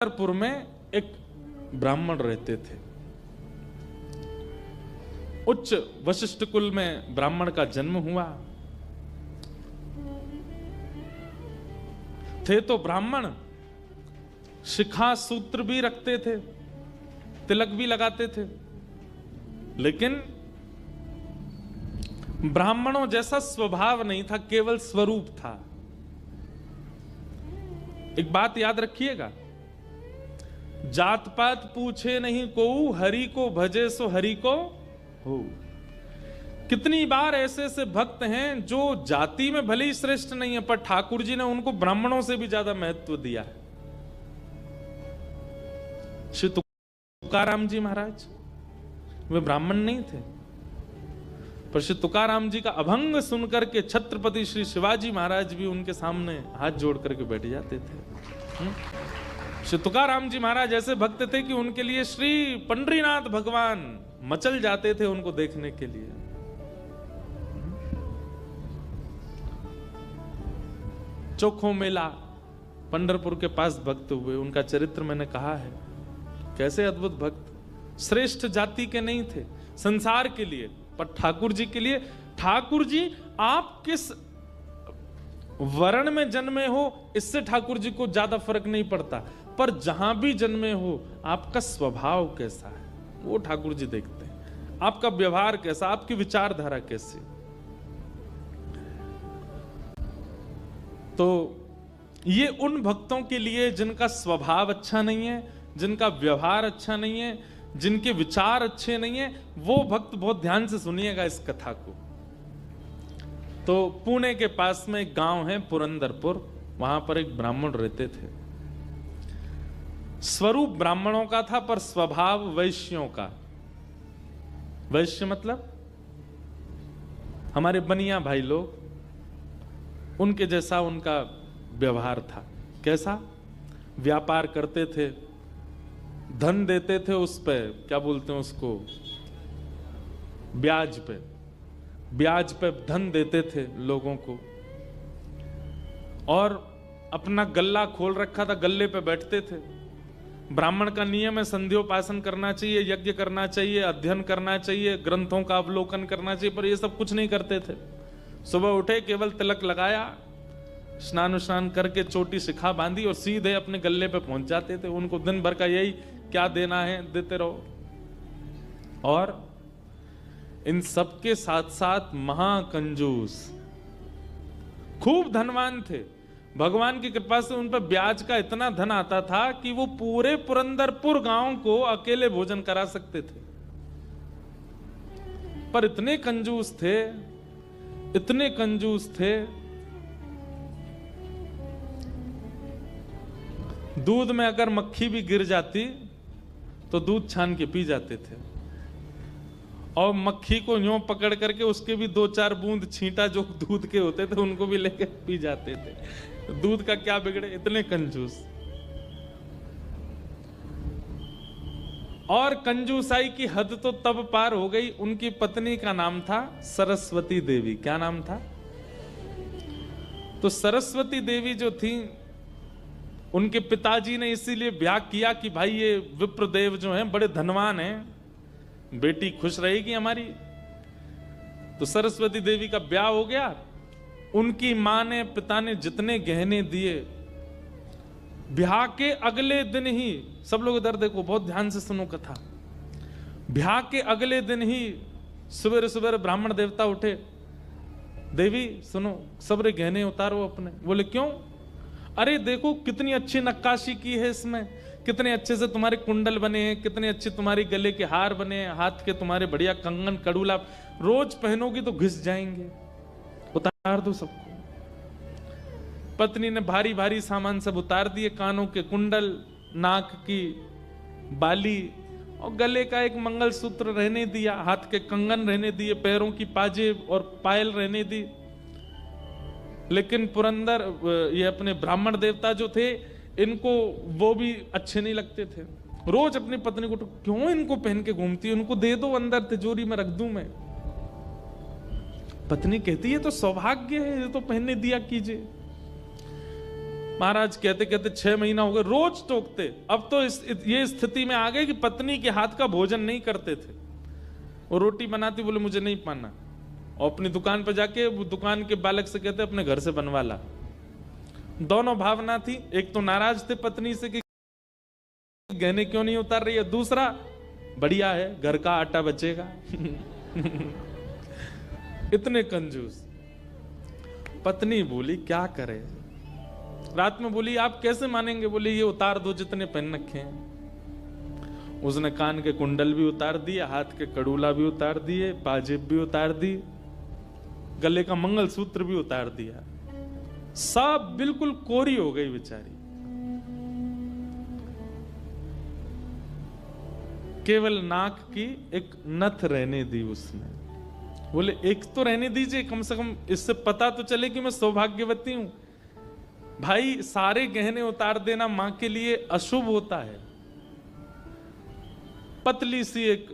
पुर में एक ब्राह्मण रहते थे। उच्च वशिष्ठ कुल में ब्राह्मण का जन्म हुआ। थे तो ब्राह्मण, शिखा सूत्र भी रखते थे, तिलक भी लगाते थे, लेकिन ब्राह्मणों जैसा स्वभाव नहीं था, केवल स्वरूप था। एक बात याद रखिएगा, जात पात पूछे नहीं को, हरि को भजे सो हरि को हो। कितनी बार ऐसे ऐसे भक्त हैं जो जाति में भले ही श्रेष्ठ नहीं है, पर ठाकुर जी ने उनको ब्राह्मणों से भी ज्यादा महत्व दिया है। श्री तुकाराम जी महाराज वे ब्राह्मण नहीं थे, पर श्री तुकाराम जी का अभंग सुनकर के छत्रपति श्री शिवाजी महाराज भी उनके सामने हाथ जोड़ करके बैठ जाते थे। श्री तुकाराम जी महाराज ऐसे भक्त थे कि उनके लिए श्री पंडरीनाथ भगवान मचल जाते थे उनको देखने के लिए। चोखो मेला पंढरपुर के पास भक्त हुए, उनका चरित्र मैंने कहा है। कैसे अद्भुत भक्त, श्रेष्ठ जाति के नहीं थे संसार के लिए, पर ठाकुर जी के लिए। ठाकुर जी आप किस वर्ण में जन्मे हो इससे ठाकुर जी को ज्यादा फर्क नहीं पड़ता, पर जहां भी जन्मे हो आपका स्वभाव कैसा है वो ठाकुर जी देखते हैं। आपका व्यवहार कैसा, आपकी विचारधारा कैसी। तो ये उन भक्तों के लिए जिनका स्वभाव अच्छा नहीं है, जिनका व्यवहार अच्छा नहीं है, जिनके विचार अच्छे नहीं है, वो भक्त बहुत ध्यान से सुनिएगा इस कथा को। तो पुणे के पास में एक गांव है पुरंदरपुर, वहां पर एक ब्राह्मण रहते थे। स्वरूप ब्राह्मणों का था पर स्वभाव वैश्यों का। वैश्य मतलब हमारे बनिया भाई लोग, उनके जैसा उनका व्यवहार था। कैसा? व्यापार करते थे, धन देते थे, उस पे क्या बोलते हैं उसको, ब्याज पे, ब्याज पे धन देते थे लोगों को। और अपना गल्ला खोल रखा था, गल्ले पे बैठते थे। ब्राह्मण का नियम है संध्योपासन करना चाहिए, यज्ञ करना चाहिए, अध्ययन करना चाहिए, ग्रंथों का अवलोकन करना चाहिए, पर ये सब कुछ नहीं करते थे। सुबह उठे, केवल तिलक लगाया, स्नान करके चोटी शिखा बांधी और सीधे अपने गल्ले पे पहुंच जाते थे। उनको दिन भर का यही, क्या देना है देते रहो। और इन सबके साथ साथ महाकंजूस, खूब धनवान थे। भगवान की कृपा से उन पर ब्याज का इतना धन आता था कि वो पूरे पुरंदरपुर गांव को अकेले भोजन करा सकते थे। पर इतने कंजूस थे, इतने कंजूस थे, दूध में अगर मक्खी भी गिर जाती तो दूध छान के पी जाते थे। और मक्खी को यूं पकड़ करके उसके भी 2-4 बूंद छींटा जो दूध के होते थे उनको भी लेकर पी जाते थे। दूध का क्या बिगड़े, इतने कंजूस। और कंजूसाई की हद तो तब पार हो गई, उनकी पत्नी का नाम था सरस्वती देवी। क्या नाम था? तो सरस्वती देवी जो थी, उनके पिताजी ने इसीलिए ब्याह किया कि भाई ये विप्रदेव जो हैं बड़े धनवान हैं, बेटी खुश रहेगी हमारी। तो सरस्वती देवी का ब्याह हो गया। उनकी मां ने, पिता ने जितने गहने दिए, ब्याह के अगले दिन ही, सब लोग इधर देखो, बहुत ध्यान से सुनो कथा। ब्याह के अगले दिन ही सुबह सुबह ब्राह्मण देवता उठे, देवी सुनो, सबरे गहने उतारो अपने। बोले क्यों? अरे देखो कितनी अच्छी नक्काशी की है इसमें, कितने अच्छे से तुम्हारे कुंडल बने हैं, कितने अच्छे तुम्हारे गले के हार बने हैं, हाथ के तुम्हारे बढ़िया कंगन कड़ूला, रोज पहनोगी तो घिस जाएंगे, उतार दो सबको। पत्नी ने भारी भारी सामान सब उतार दिए, कानों के कुंडल, नाक की बाली और गले का एक मंगलसूत्र रहने दिया, हाथ के कंगन रहने दिए, पैरों की पाजेब और पायल रहने दी। लेकिन पुरंदर ये अपने ब्राह्मण देवता जो थे, इनको वो भी अच्छे नहीं लगते थे। रोज अपनी पत्नी को, क्यों इनको पहन के घूमती है, उनको दे दो, अंदर तिजोरी में रख दूं मैं। पत्नी कहती है तो सौभाग्य है, ये तो पहनने दिया कीजिए। महाराज कहते कहते 6 महीना हो गए, रोज टोकते। अब तो ये स्थिति में आ गए कि पत्नी के हाथ का भोजन नहीं करते थे। वो रोटी बनाती, बोले मुझे नहीं पाना, और अपनी दुकान पर जाके वो दुकान के बालक से कहते अपने घर से बनवा ला। दोनों भावना थी, एक तो नाराज थे पत्नी से कि गहने क्यों नहीं उतार रही है, दूसरा बढ़िया है घर का आटा बचेगा। इतने कंजूस। पत्नी बोली क्या करे, रात में बोली आप कैसे मानेंगे, बोले ये उतार दो जितने पहन रखे हैं। उसने कान के कुंडल भी उतार दिए, हाथ के कड़ूला भी उतार दिए, पाजेब भी उतार दी, गले का मंगलसूत्र भी उतार दिया। सब बिल्कुल कोरी हो गई बेचारी। केवल नाक की एक नथ रहने दी उसने। बोले एक तो रहने दीजिए, कम से कम इससे पता तो चले कि मैं सौभाग्यवती हूं। भाई सारे गहने उतार देना मां के लिए अशुभ होता है। पतली सी एक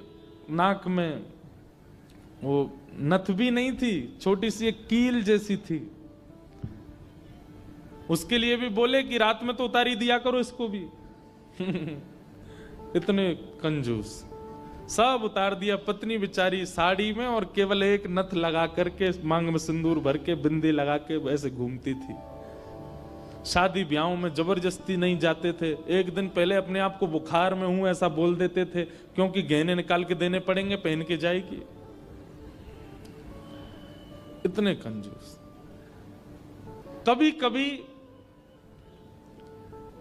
नाक में वो नथ भी नहीं थी, छोटी सी एक कील जैसी थी। उसके लिए भी बोले कि रात में तो उतारी दिया करो इसको भी। इतने कंजूस। सब उतार दिया। पत्नी बेचारी साड़ी में और केवल एक नथ लगा करके मांग में सिंदूर भर के बिंदी लगा के ऐसे घूमती थी। शादी ब्याहों में जबरदस्ती नहीं जाते थे। एक दिन पहले अपने आप को बुखार में हूं ऐसा बोल देते थे, क्योंकि गहने निकाल के देने पड़ेंगे, पहन के जाएगी। इतने कंजूस। कभी कभी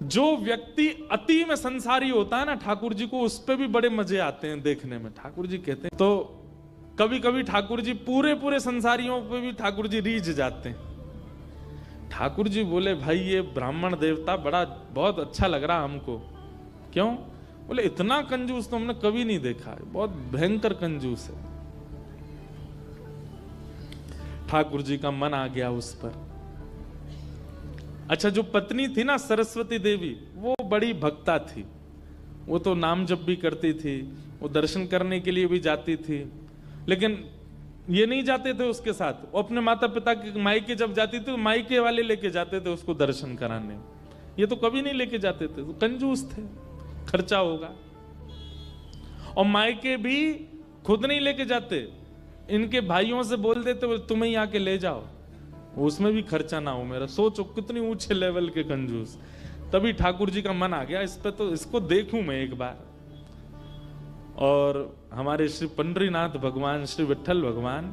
जो व्यक्ति अति में संसारी होता है ना, ठाकुर जी को उस पे भी बड़े मजे आते हैं देखने में। ठाकुर जी कहते हैं तो कभी कभी ठाकुर जी पूरे संसारियों पे भी ठाकुर जी रीझ जाते हैं। ठाकुर जी बोले भाई ये ब्राह्मण देवता बहुत अच्छा लग रहा हमको। क्यों? बोले इतना कंजूस तो हमने कभी नहीं देखा है, बहुत भयंकर कंजूस है। ठाकुर जी का मन आ गया उस पर। अच्छा, जो पत्नी थी ना सरस्वती देवी, वो बड़ी भक्ता थी। वो तो नाम जप भी करती थी, वो दर्शन करने के लिए भी जाती थी, लेकिन ये नहीं जाते थे उसके साथ। वो अपने माता पिता के मायके जब जाती थी तो मायके वाले लेके जाते थे उसको दर्शन कराने। ये तो कभी नहीं लेके जाते थे, तो कंजूस थे, खर्चा होगा। और मायके भी खुद नहीं लेके जाते, इनके भाइयों से बोल देते तुम्हें ही आके ले जाओ, उसमें भी खर्चा ना हो मेरा। सोचो कितनी ऊंचे लेवल के कंजूस। तभी ठाकुर जी का मन आ गया इस पे, तो इसको देखूं मैं एक बार। और हमारे श्री पंडरीनाथ भगवान, श्री विठल भगवान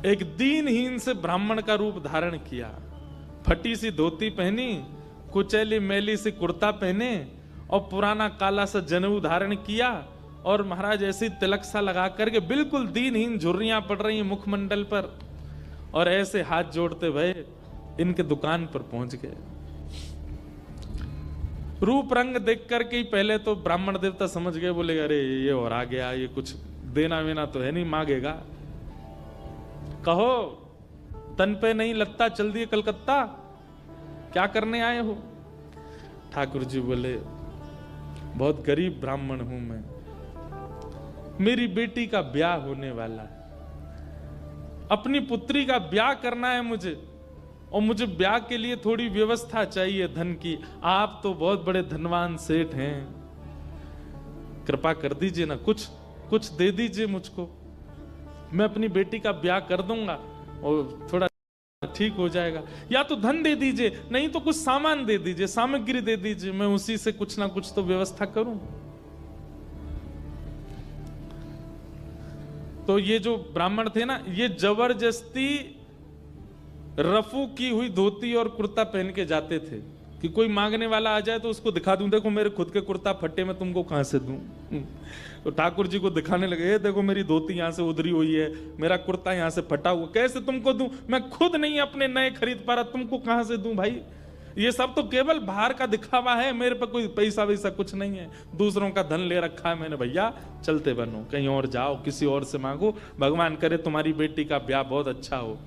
एक दीनहीन से ब्राह्मण का रूप धारण किया। फटी सी धोती पहनी, कुचैली मैली सी कुर्ता पहने और पुराना काला सा जनेऊ धारण किया, और महाराज ऐसी तिलक सा लगा करके बिल्कुल दीनहीन, झुर्रियां पड़ रही हैं मुखमंडल पर, और ऐसे हाथ जोड़ते भये इनके दुकान पर पहुंच गए। रूप रंग देख करके ही पहले तो ब्राह्मण देवता समझ गए, बोले अरे ये और आ गया, ये कुछ देना वेना तो है नहीं, मांगेगा। कहो तन पे नहीं लगता, चल दिए कलकत्ता, क्या करने आए हो? ठाकुर जी बोले बहुत गरीब ब्राह्मण हूं मैं, मेरी बेटी का ब्याह होने वाला है, अपनी पुत्री का ब्याह करना है मुझे, और मुझे ब्याह के लिए थोड़ी व्यवस्था चाहिए धन की। आप तो बहुत बड़े धनवान सेठ हैं, कृपा कर दीजिए ना, कुछ दे दीजिए मुझको, मैं अपनी बेटी का ब्याह कर दूंगा और थोड़ा ठीक हो जाएगा। या तो धन दे दीजिए, नहीं तो कुछ सामान दे दीजिए, सामग्री दे दीजिए, मैं उसी से कुछ ना कुछ तो व्यवस्था करूं। तो ये जो ब्राह्मण थे ना, ये जबरदस्ती रफू की हुई धोती और कुर्ता पहन के जाते थे कि कोई मांगने वाला आ जाए तो उसको दिखा दूं, देखो मेरे खुद के कुर्ता फटे, मैं तुमको कहां से दूं। तो ठाकुर जी को दिखाने लगे, ये देखो मेरी धोती यहां से उधरी हुई है, मेरा कुर्ता यहां से फटा हुआ, कैसे तुमको दूं, मैं खुद नहीं अपने नए खरीद पा रहा, तुमको कहां से दूं भाई। ये सब तो केवल बाहर का दिखावा है, मेरे पे कोई पैसा वैसा कुछ नहीं है, दूसरों का धन ले रखा है मैंने। भैया चलते बनो, कहीं और जाओ, किसी और से मांगो, भगवान करे तुम्हारी बेटी का ब्याह बहुत अच्छा हो।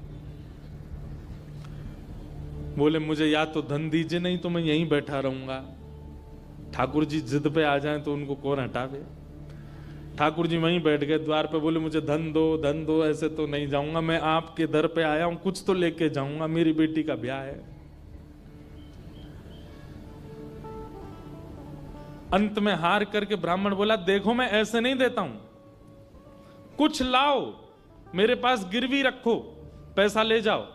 बोले मुझे या तो धन दीजिए, नहीं तो मैं यहीं बैठा रहूंगा। ठाकुर जी जिद पे आ जाएं तो उनको कौन हटावे। ठाकुर जी वहीं बैठ गए द्वार पे, बोले मुझे धन दो, ऐसे तो नहीं जाऊंगा, मैं आपके दर पे आया हूं, कुछ तो लेके जाऊंगा, मेरी बेटी का ब्याह है। अंत में हार करके ब्राह्मण बोला, देखो मैं ऐसे नहीं देता हूं, कुछ लाओ, मेरे पास गिरवी रखो, पैसा ले जाओ,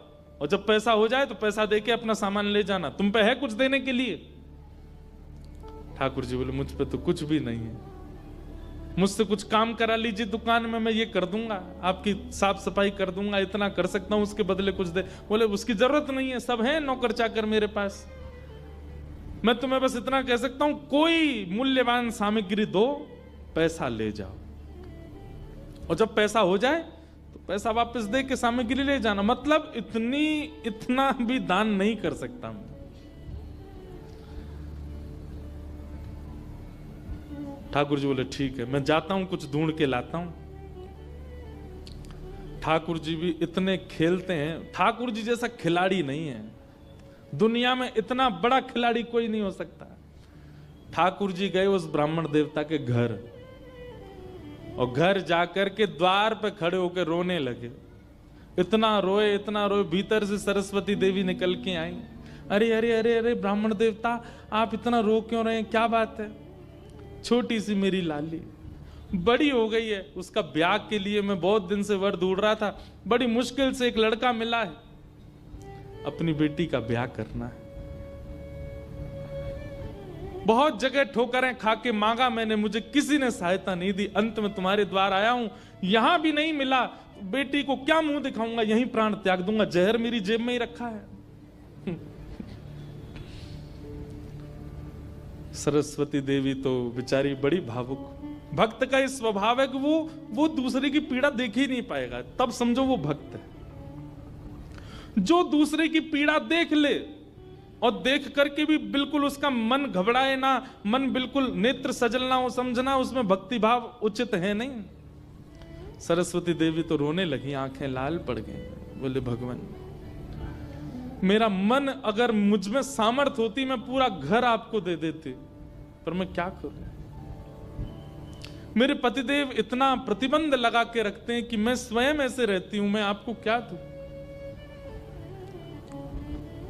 और जब पैसा हो जाए तो पैसा देके अपना सामान ले जाना, तुम पे है कुछ देने के लिए? ठाकुर जी बोले, मुझ पे तो कुछ भी नहीं है, मुझसे कुछ काम करा लीजिए दुकान में, मैं ये कर दूंगा, आपकी साफ सफाई कर दूंगा, इतना कर सकता हूं, उसके बदले कुछ दे। बोले, उसकी जरूरत नहीं है, सब है नौकर चाकर मेरे पास, मैं तुम्हें बस इतना कह सकता हूं, कोई मूल्यवान सामग्री दो, पैसा ले जाओ, और जब पैसा हो जाए तो पैसा वापस दे के सामग्री ले जाना। मतलब इतना भी दान नहीं कर सकता मैं। ठाकुर जी बोले, ठीक है, मैं जाता हूं, कुछ ढूंढ के लाता हूं। ठाकुर जी भी इतने खेलते हैं, ठाकुर जी जैसा खिलाड़ी नहीं है दुनिया में, इतना बड़ा खिलाड़ी कोई नहीं हो सकता। ठाकुर जी गए उस ब्राह्मण देवता के घर, और घर जाकर के द्वार पे खड़े होकर रोने लगे। इतना रोए, भीतर से सरस्वती देवी निकल के आई। अरे अरे अरे अरे ब्राह्मण देवता, आप इतना रो क्यों रहे हैं, क्या बात है? छोटी सी मेरी लाली बड़ी हो गई है, उसका ब्याह के लिए मैं बहुत दिन से वर ढूंढ रहा था, बड़ी मुश्किल से एक लड़का मिला है, अपनी बेटी का ब्याह करना है। बहुत जगह ठोकरें खा के मांगा मैंने, मुझे किसी ने सहायता नहीं दी, अंत में तुम्हारे द्वार आया हूं, यहां भी नहीं मिला, बेटी को क्या मुंह दिखाऊंगा, यहीं प्राण त्याग दूंगा, जहर मेरी जेब में ही रखा है। सरस्वती देवी तो बेचारी बड़ी भावुक, भक्त का इस स्वभाव है कि वो दूसरे की पीड़ा देख ही नहीं पाएगा, तब समझो वो भक्त है। जो दूसरे की पीड़ा देख ले और देख करके भी बिल्कुल उसका मन घबराए ना, मन बिल्कुल नेत्र सजल ना हो, समझना उसमें भक्ति भाव उचित है नहीं। सरस्वती देवी तो रोने लगी, आंखें लाल पड़ गई। बोले, भगवान, मेरा मन अगर मुझ में सामर्थ होती मैं पूरा घर आपको दे देती, पर मैं क्या करूं? मेरे पतिदेव इतना प्रतिबंध लगा के रखते हैं कि मैं स्वयं ऐसे रहती हूं, मैं आपको क्या दूं?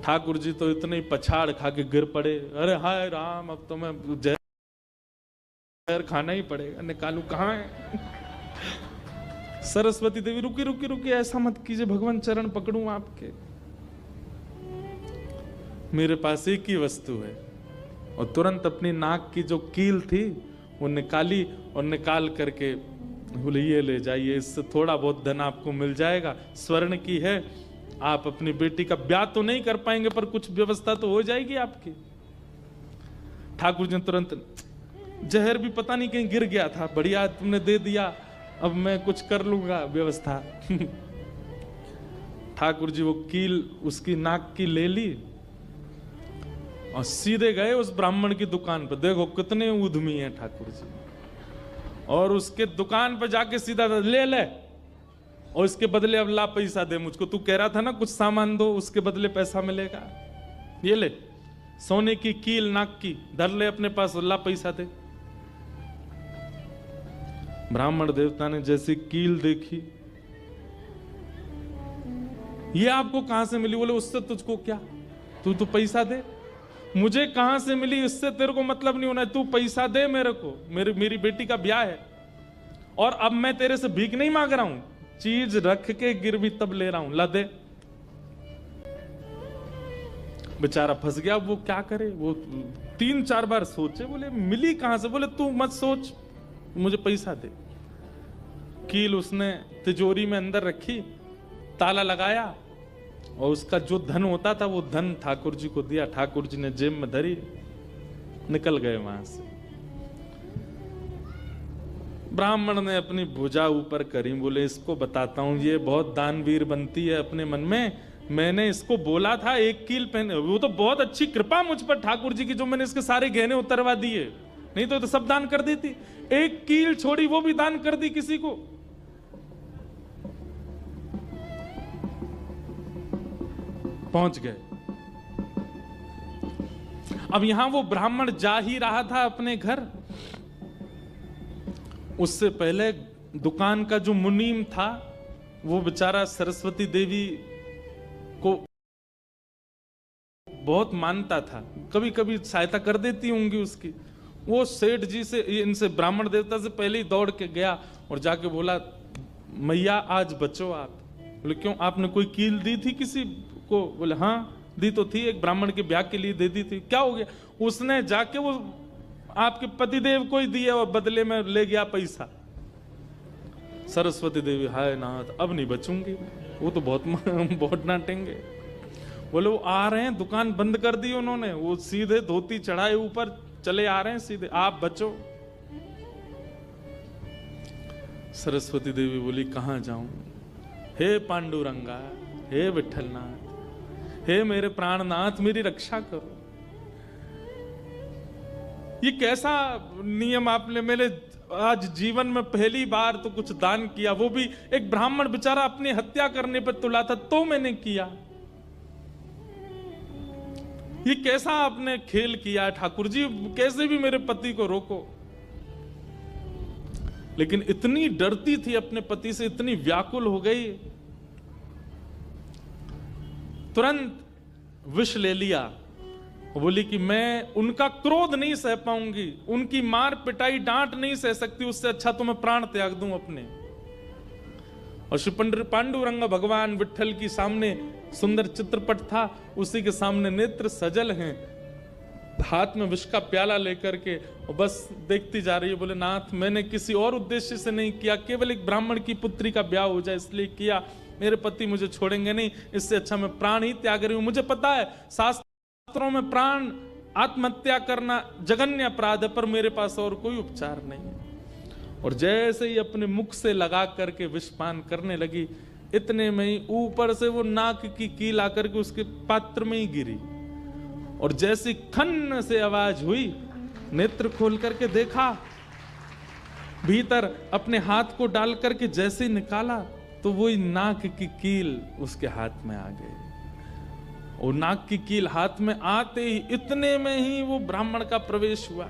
ठाकुर जी तो इतने पछाड़ खा के गिर पड़े। अरे हाय राम, अब तो मैं जहर खाना ही पड़ेगा, निकालू कहां है? सरस्वती देवी, रुकी, ऐसा मत कीजिए भगवान, चरण पकड़ूं आपके, मेरे पास एक ही वस्तु है। और तुरंत अपनी नाक की जो कील थी वो निकाली, और निकाल करके बोले, ये ले जाइए, इससे थोड़ा बहुत धन आपको मिल जाएगा, स्वर्ण की है, आप अपनी बेटी का ब्याह तो नहीं कर पाएंगे पर कुछ व्यवस्था तो हो जाएगी आपकी। ठाकुर जी तुरंत, जहर भी पता नहीं कहीं गिर गया था, बढ़िया तुमने दे दिया, अब मैं कुछ कर लूंगा व्यवस्था। ठाकुर जी वो कील उसकी नाक की ले ली और सीधे गए उस ब्राह्मण की दुकान पर। देखो कितने उद्यमी हैं ठाकुर जी। और उसके दुकान पर जाके सीधा ले और इसके बदले अब ला पैसा दे मुझको, तू कह रहा था ना कुछ सामान दो उसके बदले पैसा मिलेगा, ये ले सोने की कील नाक की धर ले अपने पास, ला पैसा दे। ब्राह्मण देवता ने जैसी कील देखी, ये आपको कहां से मिली? बोले, उससे तुझको क्या, तू तो पैसा दे। मुझे कहां से मिली इससे तेरे को मतलब नहीं होना, तू पैसा दे मेरे को, मेरी बेटी का ब्याह है, और अब मैं तेरे से भीख नहीं मांग रहा हूं, चीज रख के गिरवी तब ले रहा हूं, ला दे। बेचारा फंस गया, वो क्या करे, वो 3-4 बार सोचे, बोले मिली कहां से? बोले तू मत सोच, मुझे पैसा दे। कील उसने तिजोरी में अंदर रखी, ताला लगाया, और उसका जो धन होता था वो धन ठाकुर जी को दिया। ठाकुर जी ने जेब में धरी, निकल गए वहां से। ब्राह्मण ने अपनी भुजा ऊपर करी, बोले इसको बताता हूं, ये बहुत दानवीर बनती है अपने मन में, मैंने इसको बोला था एक कील पहने, वो तो बहुत अच्छी कृपा मुझ पर ठाकुर जी की, जो मैंने इसके सारे गहने उतरवा दिए, नहीं तो सब दान कर देती, एक कील छोड़ी वो भी दान कर दी किसी को। पहुंच गए। अब यहां वो ब्राह्मण जा ही रहा था अपने घर, उससे पहले दुकान का जो मुनीम था वो बेचारा सरस्वती देवी को बहुत मानता था, कभी कभी सहायता कर देती होंगी उसकी। वो सेठ जी से, इनसे ब्राह्मण देवता से पहले ही दौड़ के गया और जाके बोला, मैया आज बचो आप। बोले क्यों, आपने कोई कील दी थी किसी को? बोले हाँ दी तो थी, एक ब्राह्मण के ब्याह के लिए दे दी थी। क्या हो गया? उसने जाके वो आपके पतिदेव को ही दिया और बदले में ले गया पैसा। सरस्वती देवी, हाय नाथ अब नहीं बचूंगी, वो तो बहुत डांटेंगे। बोले वो आ रहे हैं, दुकान बंद कर दी उन्होंने, वो सीधे धोती चढ़ाए ऊपर चले आ रहे हैं सीधे, आप बचो। सरस्वती देवी बोली कहां जाऊं? हे पांडुरंगा, हे विठलनाथ, हे मेरे प्राणनाथ, मेरी रक्षा करो। ये कैसा नियम आपने मेरे आज जीवन में पहली बार तो कुछ दान किया, वो भी एक ब्राह्मण बेचारा अपनी हत्या करने पर तुला था तो मैंने किया। ये कैसा आपने खेल किया ठाकुर जी, कैसे भी मेरे पति को रोको। लेकिन इतनी डरती थी अपने पति से, इतनी व्याकुल हो गई, तुरंत विष ले लिया। बोली कि मैं उनका क्रोध नहीं सह पाऊंगी, उनकी मार पिटाई डांट नहीं सह सकती, उससे अच्छा तो मैं प्राण त्याग दूं अपने। और श्री पांडुरंग भगवान विठल की सामने सुंदर चित्रपट था, उसी के सामने नेत्र सजल हैं, हाथ में विष का प्याला लेकर के, और बस देखती जा रही है। बोले नाथ मैंने किसी और उद्देश्य से नहीं किया, केवल एक ब्राह्मण की पुत्री का ब्याह हो जाए इसलिए किया, मेरे पति मुझे छोड़ेंगे नहीं, इससे अच्छा मैं प्राण ही त्याग रही हूं। मुझे पता है शास्त्रों में प्राण आत्महत्या करना जघन्य अपराध है, पर मेरे पास और कोई उपचार नहीं है। और जैसे ही अपने मुख से लगा करके विषपान करने लगी, इतने में ही ऊपर से वो नाक की कील आकर के उसके पात्र में ही गिरी, और जैसी खन्न से आवाज हुई, नेत्र खोल करके देखा, भीतर अपने हाथ को डाल करके जैसे निकाला तो वही नाक की कील उसके हाथ में आ गई। और नाक की कील हाथ में आते ही इतने में ही वो ब्राह्मण का प्रवेश हुआ।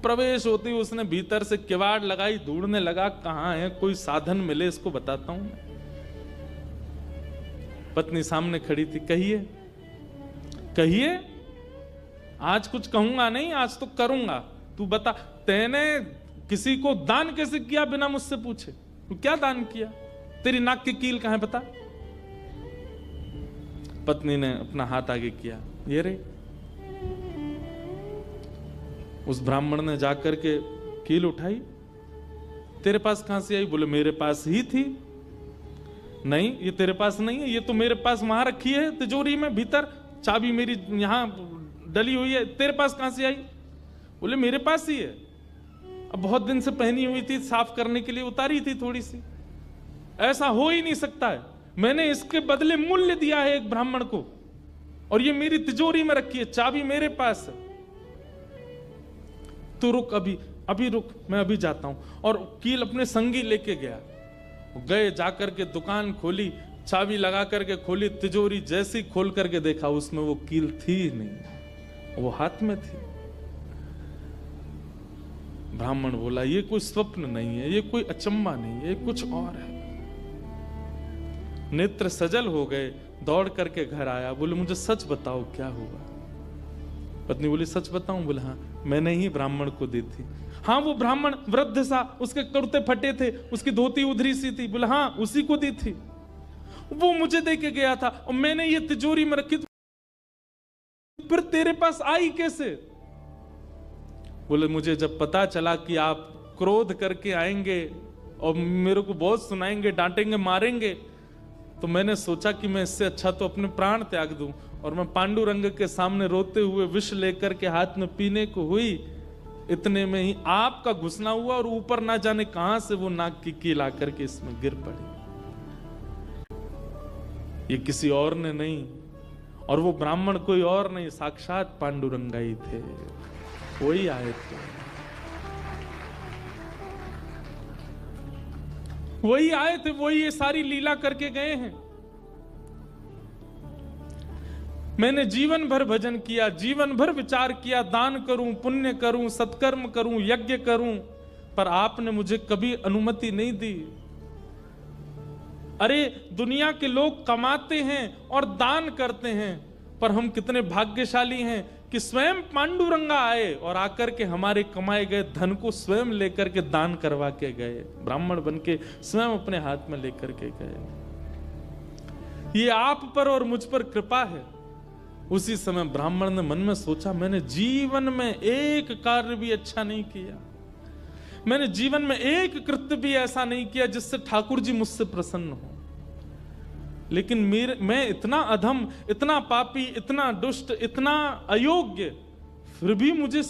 प्रवेश होते ही उसने भीतर से किवाड़ लगाई, ढूंढने लगा कहां है, कोई साधन मिले इसको बताता हूं। पत्नी सामने खड़ी थी, कहिए कहिए, आज कुछ कहूंगा नहीं, आज तो करूंगा, तू बता, तैने किसी को दान कैसे किया बिना मुझसे पूछे? तू क्या दान किया? तेरी नाक की कील कहां है बता। पत्नी ने अपना हाथ आगे किया, ये रे। उस ब्राह्मण ने जाकर के कील उठाई, तेरे पास कहां से आई? बोले मेरे पास ही थी। नहीं ये तेरे पास नहीं है, ये तो मेरे पास वहां रखी है तिजोरी में, भीतर चाबी मेरी यहां डली हुई है, तेरे पास कहां से आई? बोले मेरे पास ही है, अब बहुत दिन से पहनी हुई थी, साफ करने के लिए उतारी थी थोड़ी सी। ऐसा हो ही नहीं सकता है, मैंने इसके बदले मूल्य दिया है एक ब्राह्मण को, और ये मेरी तिजोरी में रखी है, चाबी मेरे पास है। तू रुक, अभी रुक, मैं अभी जाता हूं। और कील अपने संगी लेके गया, गए, जाकर के दुकान खोली, चाबी लगा करके खोली, तिजोरी जैसी खोल करके देखा उसमें वो कील थी नहीं, वो हाथ में थी। ब्राह्मण बोला ये कोई स्वप्न नहीं है, ये कोई अचंबा नहीं है, ये कुछ और है। नेत्र सजल हो गए, दौड़ करके घर आया, बोले मुझे सच बताओ क्या हुआ। पत्नी बोली सच बताऊं? बोले हाँ, मैंने ही ब्राह्मण को दी थी। हाँ वो ब्राह्मण वृद्ध सा, उसके कुर्ते फटे थे, उसकी धोती उधरी सी थी। बोले हाँ उसी को दी थी, वो मुझे दे के गया था और मैंने ये तिजोरी में रखी थी, फिर तेरे पास आई कैसे? बोले मुझे जब पता चला कि आप क्रोध करके आएंगे और मेरे को बहुत सुनाएंगे, डांटेंगे, मारेंगे, तो मैंने सोचा कि मैं इससे अच्छा तो अपने प्राण त्याग दूं। और मैं पांडुरंग के सामने रोते हुए विष लेकर के हाथ में पीने को हुई, इतने में ही आपका घुसना हुआ और ऊपर ना जाने कहां से वो नाक की कील आकर के इसमें गिर पड़ी। ये किसी और ने नहीं, और वो ब्राह्मण कोई और नहीं, साक्षात पांडुरंग ही थे, वही आए थे, वही आए थे, वही ये सारी लीला करके गए हैं। मैंने जीवन भर भजन किया, जीवन भर विचार किया, दान करूं, पुण्य करूं, सत्कर्म करूं, यज्ञ करूं, पर आपने मुझे कभी अनुमति नहीं दी। अरे दुनिया के लोग कमाते हैं और दान करते हैं, पर हम कितने भाग्यशाली हैं कि स्वयं पांडुरंगा आए और आकर के हमारे कमाए गए धन को स्वयं लेकर के दान करवा के गए, ब्राह्मण बन के स्वयं अपने हाथ में लेकर के गए। ये आप पर और मुझ पर कृपा है। उसी समय ब्राह्मण ने मन में सोचा, मैंने जीवन में एक कार्य भी अच्छा नहीं किया, मैंने जीवन में एक कृत्य भी ऐसा नहीं किया जिससे ठाकुर जी मुझसे प्रसन्न हो, लेकिन मैं इतना अधम, इतना पापी, इतना दुष्ट, इतना अयोग्य, फिर भी मुझे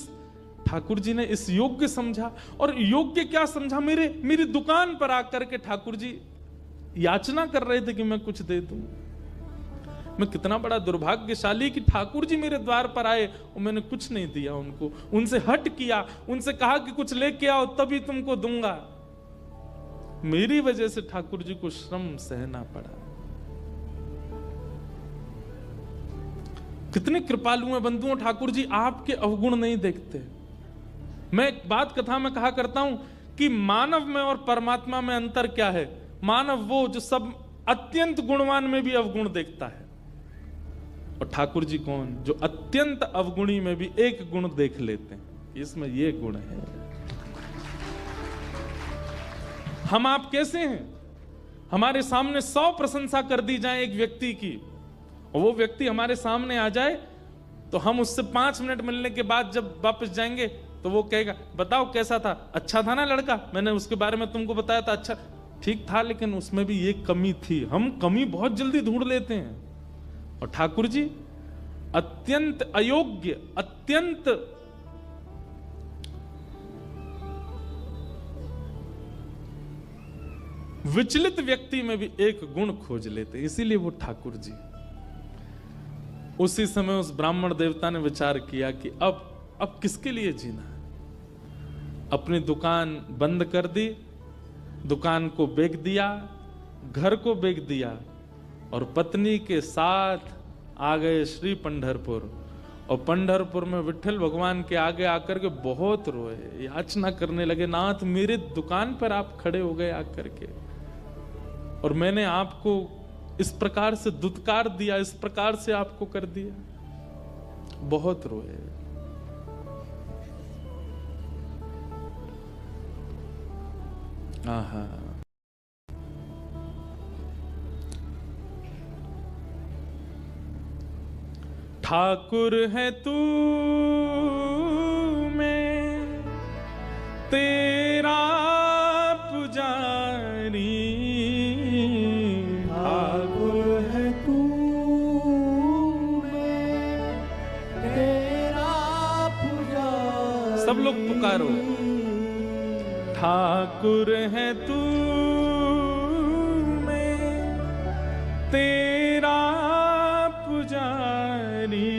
ठाकुर जी ने इस योग्य समझा। और योग्य क्या समझा, मेरी दुकान पर आकर के ठाकुर जी याचना कर रहे थे कि मैं कुछ दे दूं। मैं कितना बड़ा दुर्भाग्यशाली कि ठाकुर जी मेरे द्वार पर आए और मैंने कुछ नहीं दिया उनको, उनसे हट किया, उनसे कहा कि कुछ लेके आओ तभी तुमको दूंगा। मेरी वजह से ठाकुर जी को श्रम सहना पड़ा। कितने कृपालु हैं बंधुओं ठाकुर जी, आपके अवगुण नहीं देखते। मैं एक बात कथा में कहा करता हूं कि मानव में और परमात्मा में अंतर क्या है। मानव वो जो सब अत्यंत गुणवान में भी अवगुण देखता है, और ठाकुर जी कौन, जो अत्यंत अवगुणी में भी एक गुण देख लेते हैं। इसमें ये गुण है। हम आप कैसे हैं, हमारे सामने 100 प्रशंसा कर दी जाए एक व्यक्ति की, और वो व्यक्ति हमारे सामने आ जाए तो हम उससे 5 मिनट मिलने के बाद जब वापस जाएंगे तो वो कहेगा, बताओ कैसा था, अच्छा था ना लड़का, मैंने उसके बारे में तुमको बताया था, अच्छा ठीक था, लेकिन उसमें भी ये कमी थी। हम कमी बहुत जल्दी ढूंढ लेते हैं। और ठाकुर जी अत्यंत अयोग्य, अत्यंत विचलित व्यक्ति में भी एक गुण खोज लेते, इसीलिए वो ठाकुर जी। उसी समय उस ब्राह्मण देवता ने विचार किया कि अब किसके लिए जीना है। अपनी दुकान बंद कर दी, दुकान को बेच दिया, घर को बेच दिया, और पत्नी के साथ आ गए श्री पंढरपुर। और पंढरपुर में विठल भगवान के आगे आकर के बहुत रोए, याचना करने लगे, नाथ मेरे दुकान पर आप खड़े हो गए आकर के, और मैंने आपको इस प्रकार से दुत्कार दिया, इस प्रकार से आपको कर दिया। बहुत रोए। आहा, ठाकुर है तू मैं तेरा पुजारी, सब लोग पुकारो, ठाकुर है तू मैं तेरा पुजारी,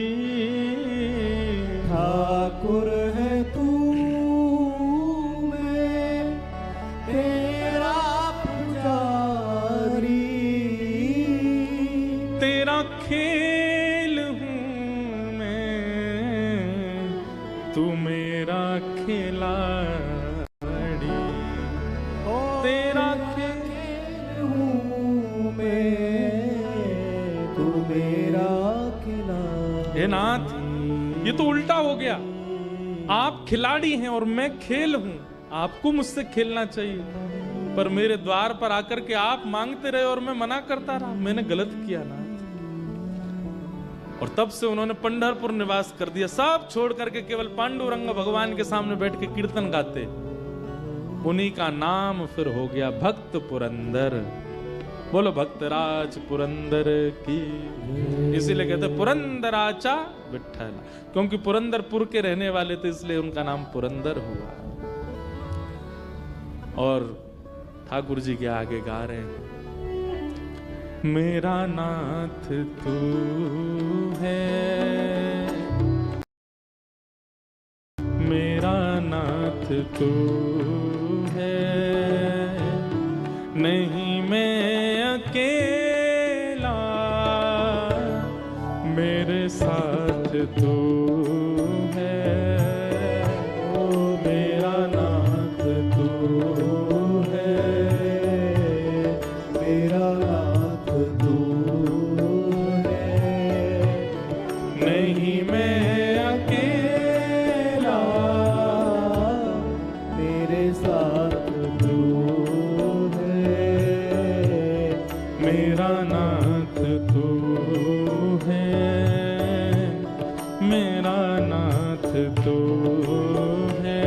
ठाकुर है तू मैं तेरा पुजारी, तेरा खेल हूँ मैं, तू मेरा खिलाड़ी, तेरा खेल हूँ मैं, तू मेरा खिलाड़ी। हे नाथ, ये तो उल्टा हो गया। आप खिलाड़ी हैं और मैं खेल हूं, आपको मुझसे खेलना चाहिए, पर मेरे द्वार पर आकर के आप मांगते रहे और मैं मना करता रहा, मैंने गलत किया ना। और तब से उन्होंने पंढरपुर निवास कर दिया, सब छोड़ करके केवल पांडुरंग भगवान के सामने बैठ के कीर्तन गाते। उन्हीं का नाम फिर हो गया भक्त पुरंदर। बोलो भक्तराज पुरंदर की। इसीलिए कहते पुरंदराचा विठ्ठल, क्योंकि पुरंदरपुर के रहने वाले थे, इसलिए उनका नाम पुरंदर हुआ। और ठाकुर जी के आगे गा रहे हैं, मेरा नाथ तू है, मेरा नाथ तू है, नहीं मैं अकेला, मेरे साथ तू है, ओ मेरा नाथ तू है, मेरा नाथ तू है, नहीं मैं है,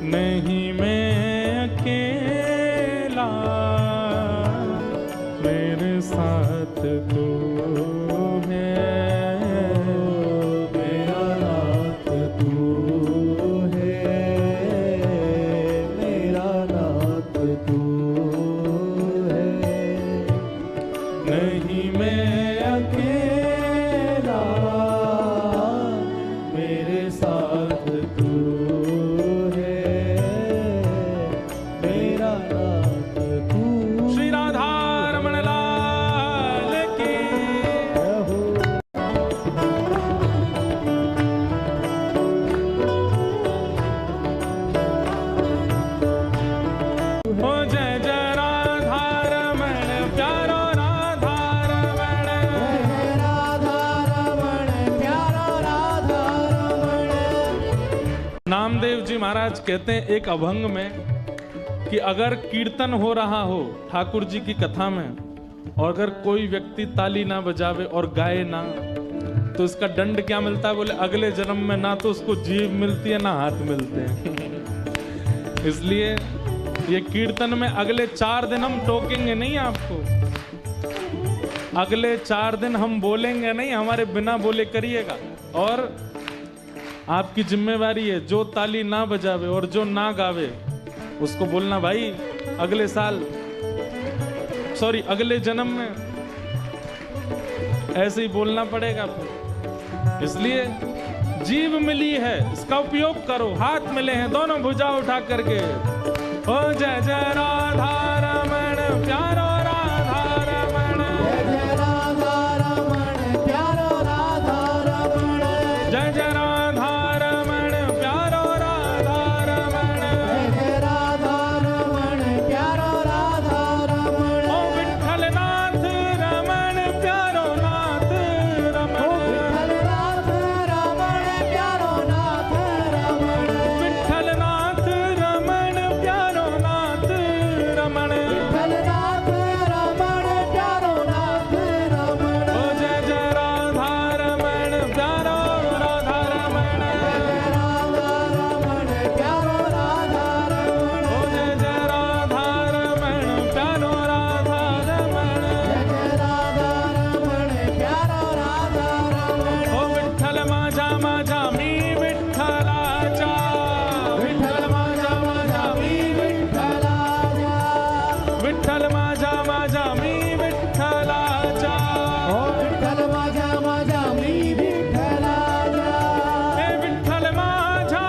नहीं मैं अकेला, मेरे साथ तू है, मेरा नाथ तू है, मेरा नाथ तू है, नहीं मैं अकेला, मेरे साथ तू है, मेरा नाथ तू श्री राधा रमण लाल की। हो। ओ जय जय राधा रमण प्यारो राधा रमण। राधा रमण प्यारा राधा रमण। नामदेव जी महाराज कहते हैं एक अभंग में कि अगर कीर्तन हो रहा हो ठाकुर जी की कथा में और अगर कोई व्यक्ति ताली ना बजावे और गाए ना, तो इसका दंड क्या मिलता है? बोले अगले जन्म में ना तो उसको जीभ मिलती है ना हाथ मिलते हैं। इसलिए ये कीर्तन में अगले 4 दिन हम टोकेंगे नहीं आपको, अगले 4 दिन हम बोलेंगे नहीं, हमारे बिना बोले करिएगा। और आपकी जिम्मेवारी है, जो ताली ना बजावे और जो ना गावे उसको बोलना भाई अगले साल, सॉरी अगले जन्म में ऐसे ही बोलना पड़ेगा आपको। इसलिए जीभ मिली है, इसका उपयोग करो। हाथ मिले हैं, दोनों भुजा उठा करके ओ जय जय राधा रमण प्यारो राधा रमण। जय जय राधा रमण प्यारो राधा रमण। जय जय राधा रमण प्यारो राधा रमण। जय जय राधा रमण प्यारो राधा रमण। ओ विठ्ठल नाथ रमण प्यारो नाथ ओ रमण। विठ्ठलनाथ रमण प्यारो नाथ रमण। विठ्ठल नाथ रमण प्यारो नाथ रमण। विठ्ठलनाथ रमण प्यारो नाथ रमण। ओ जय जय राधा रमण प्यारो राधा रमण। जय राधा रमण प्यारो राधा रमण। ओ जय जय राधा रमण प्यारो राधा रमण। जय जय राधा रमण प्यारो राधा रमण। ओ विठ्ठल माझा माझा मी विठ्ठलाचा। विठ्ठल माझा माझा मी विठ्ठलाचा। विठ्ठल माझा माझा मी विठ्ठलाचा। ओ विठ्ठल माझा माझा मी विठ्ठलाचा। हे विठ्ठल माझा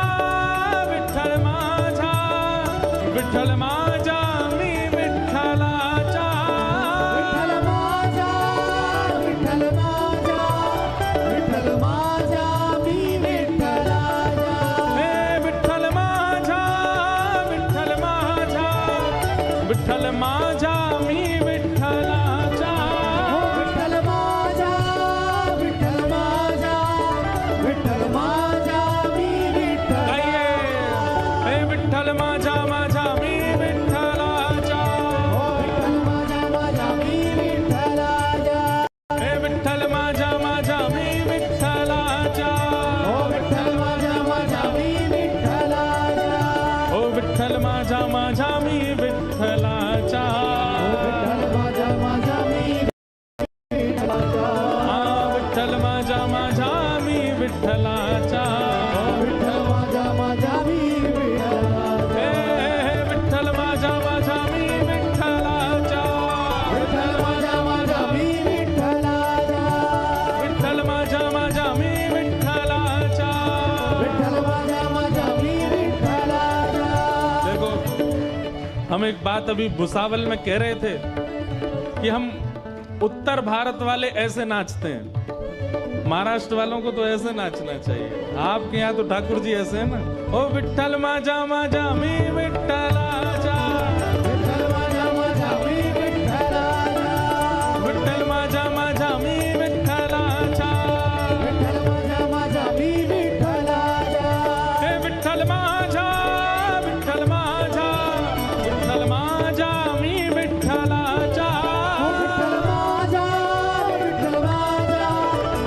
विठ्ठल माझा विठ्ठल माझा मी विठ्ठलाचा। विठ्ठल माझा विठ्ठल माझा विठ्ठल माझा मी विठ्ठलाचा। हे विठ्ठल माझा विठ्ठल माझा विठ्ठल माझा मी विठ्ठलाचा। ओ विठ्ठल माझा विठ्ठल माझा विठ्ठल माझा मी विठ्ठलाचा। गाइए हे विठ्ठल माझा माझा मी विठ्ठलाचा। ओ विठ्ठल माझा माझा मी विठ्ठलाचा। हे विठ्ठल माझा माझा मी विठ्ठलाचा। ओ विठ्ठल माझा माझा मी विठ्ठलाचा। ओ विठ्ठल माझा माझा मी विठ्ठलाचा। विठ्ठल माझा माझा मी विठ्ठलाचा। हा विठ्ठल माझा माझा मी विठ्ठलाचा। विठ्ठल माझा माझा मी विठ्ठलाचा। हे विठ्ठल माझा माझा मी विठ्ठलाचा। विठ्ठल माझा माझा मी विठ्ठलाचा। विठ्ठल माझा माझा मी विठ्ठलाचा। विठ्ठल माझा माझा मी विठ्ठलाचा। देखो हम एक बात अभी भुसावल में कह रहे थे कि हम उत्तर भारत वाले ऐसे नाचते हैं, महाराष्ट्र वालों को तो ऐसे नाचना चाहिए। आपके यहाँ तो ठाकुर जी ऐसे हैं ना। ओ विठ्ठल माझा माझा मी विठ्ठलाचा। विठ्ठल माझा माझा मी विठ्ठलाचा। विठ्ठल माझा माझा मी विठ्ठलाचा। विठ्ठल माझा माझा मी विठ्ठलाचा। हे विठ्ठल माझा विठ्ठल माझा विठ्ठल माझा मी विठ्ठलाचा। विठ्ठल माझा विठ्ठल माझा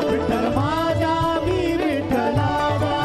विठ्ठल माझा मी विठ्ठलाचा।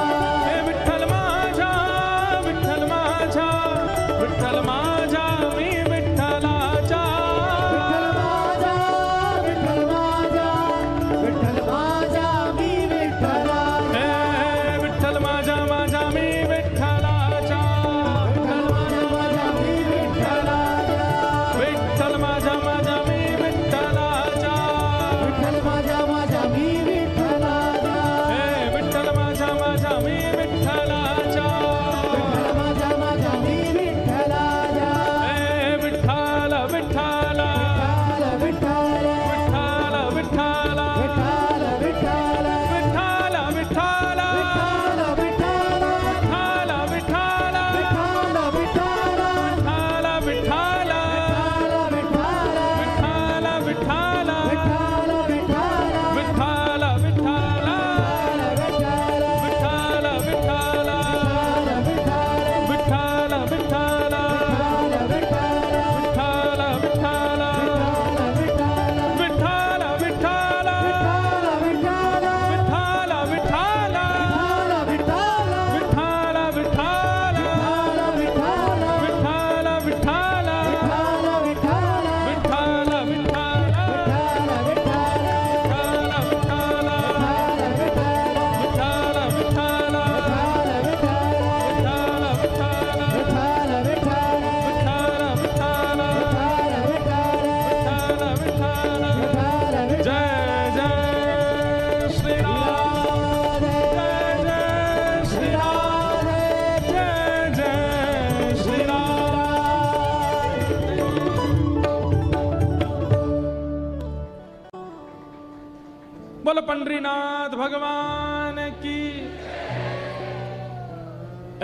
पंडरीनाथ भगवान की।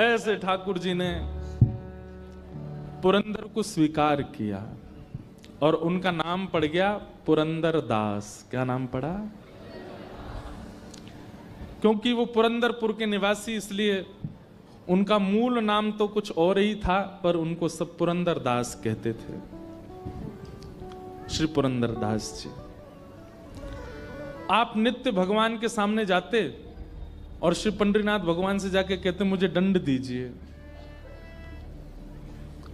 ऐसे ठाकुर जी ने पुरंदर को स्वीकार किया और उनका नाम पड़ गया पुरंदर दास। क्या नाम पड़ा? क्योंकि वो पुरंदरपुर के निवासी, इसलिए उनका मूल नाम तो कुछ और ही था, पर उनको सब पुरंदर दास कहते थे। श्री पुरंदर दास जी, आप नित्य भगवान के सामने जाते और श्री पंडरीनाथ भगवान से जाके कहते मुझे दंड दीजिए।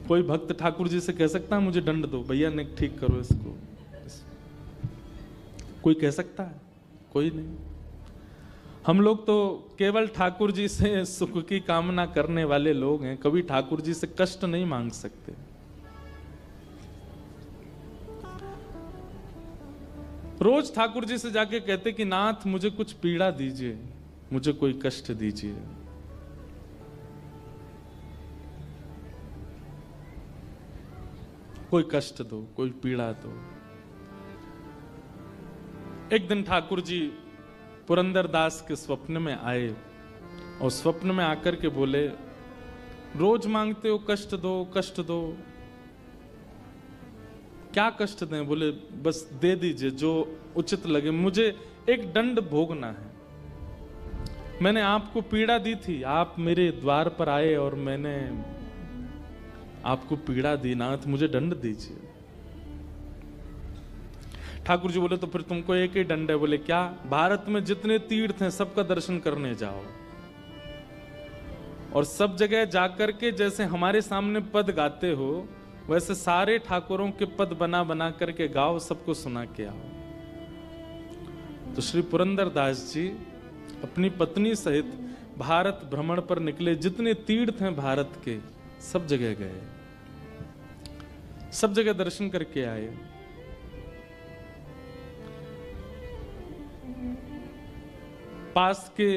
कोई भक्त ठाकुर जी से कह सकता है मुझे दंड दो, भैया ने ठीक करो इसको? कोई कह सकता है? कोई नहीं। हम लोग तो केवल ठाकुर जी से सुख की कामना करने वाले लोग हैं, कभी ठाकुर जी से कष्ट नहीं मांग सकते। रोज ठाकुर जी से जाके कहते कि नाथ मुझे कुछ पीड़ा दीजिए, मुझे कोई कष्ट दीजिए। कोई कष्ट दो, कोई पीड़ा दो। एक दिन ठाकुर जी पुरंदर दास के स्वप्न में आए और स्वप्न में आकर के बोले, रोज मांगते हो कष्ट दो, कष्ट दो, क्या कष्ट दें? बोले बस दे दीजिए जो उचित लगे, मुझे एक दंड भोगना है। मैंने आपको पीड़ा दी थी, आप मेरे द्वार पर आए और मैंने आपको पीड़ा दी, नाथ मुझे दंड दीजिए। ठाकुर जी बोले तो फिर तुमको एक ही दंड है। बोले क्या? भारत में जितने तीर्थ हैं सबका दर्शन करने जाओ और सब जगह जाकर के जैसे हमारे सामने पद गाते हो वैसे सारे ठाकुरों के पद बना बना करके गाओ, सबको सुना के आओ। तो श्री पुरंदर दास जी अपनी पत्नी सहित भारत भ्रमण पर निकले। जितने तीर्थ हैं भारत के सब जगह गए, सब जगह दर्शन करके आए। पास के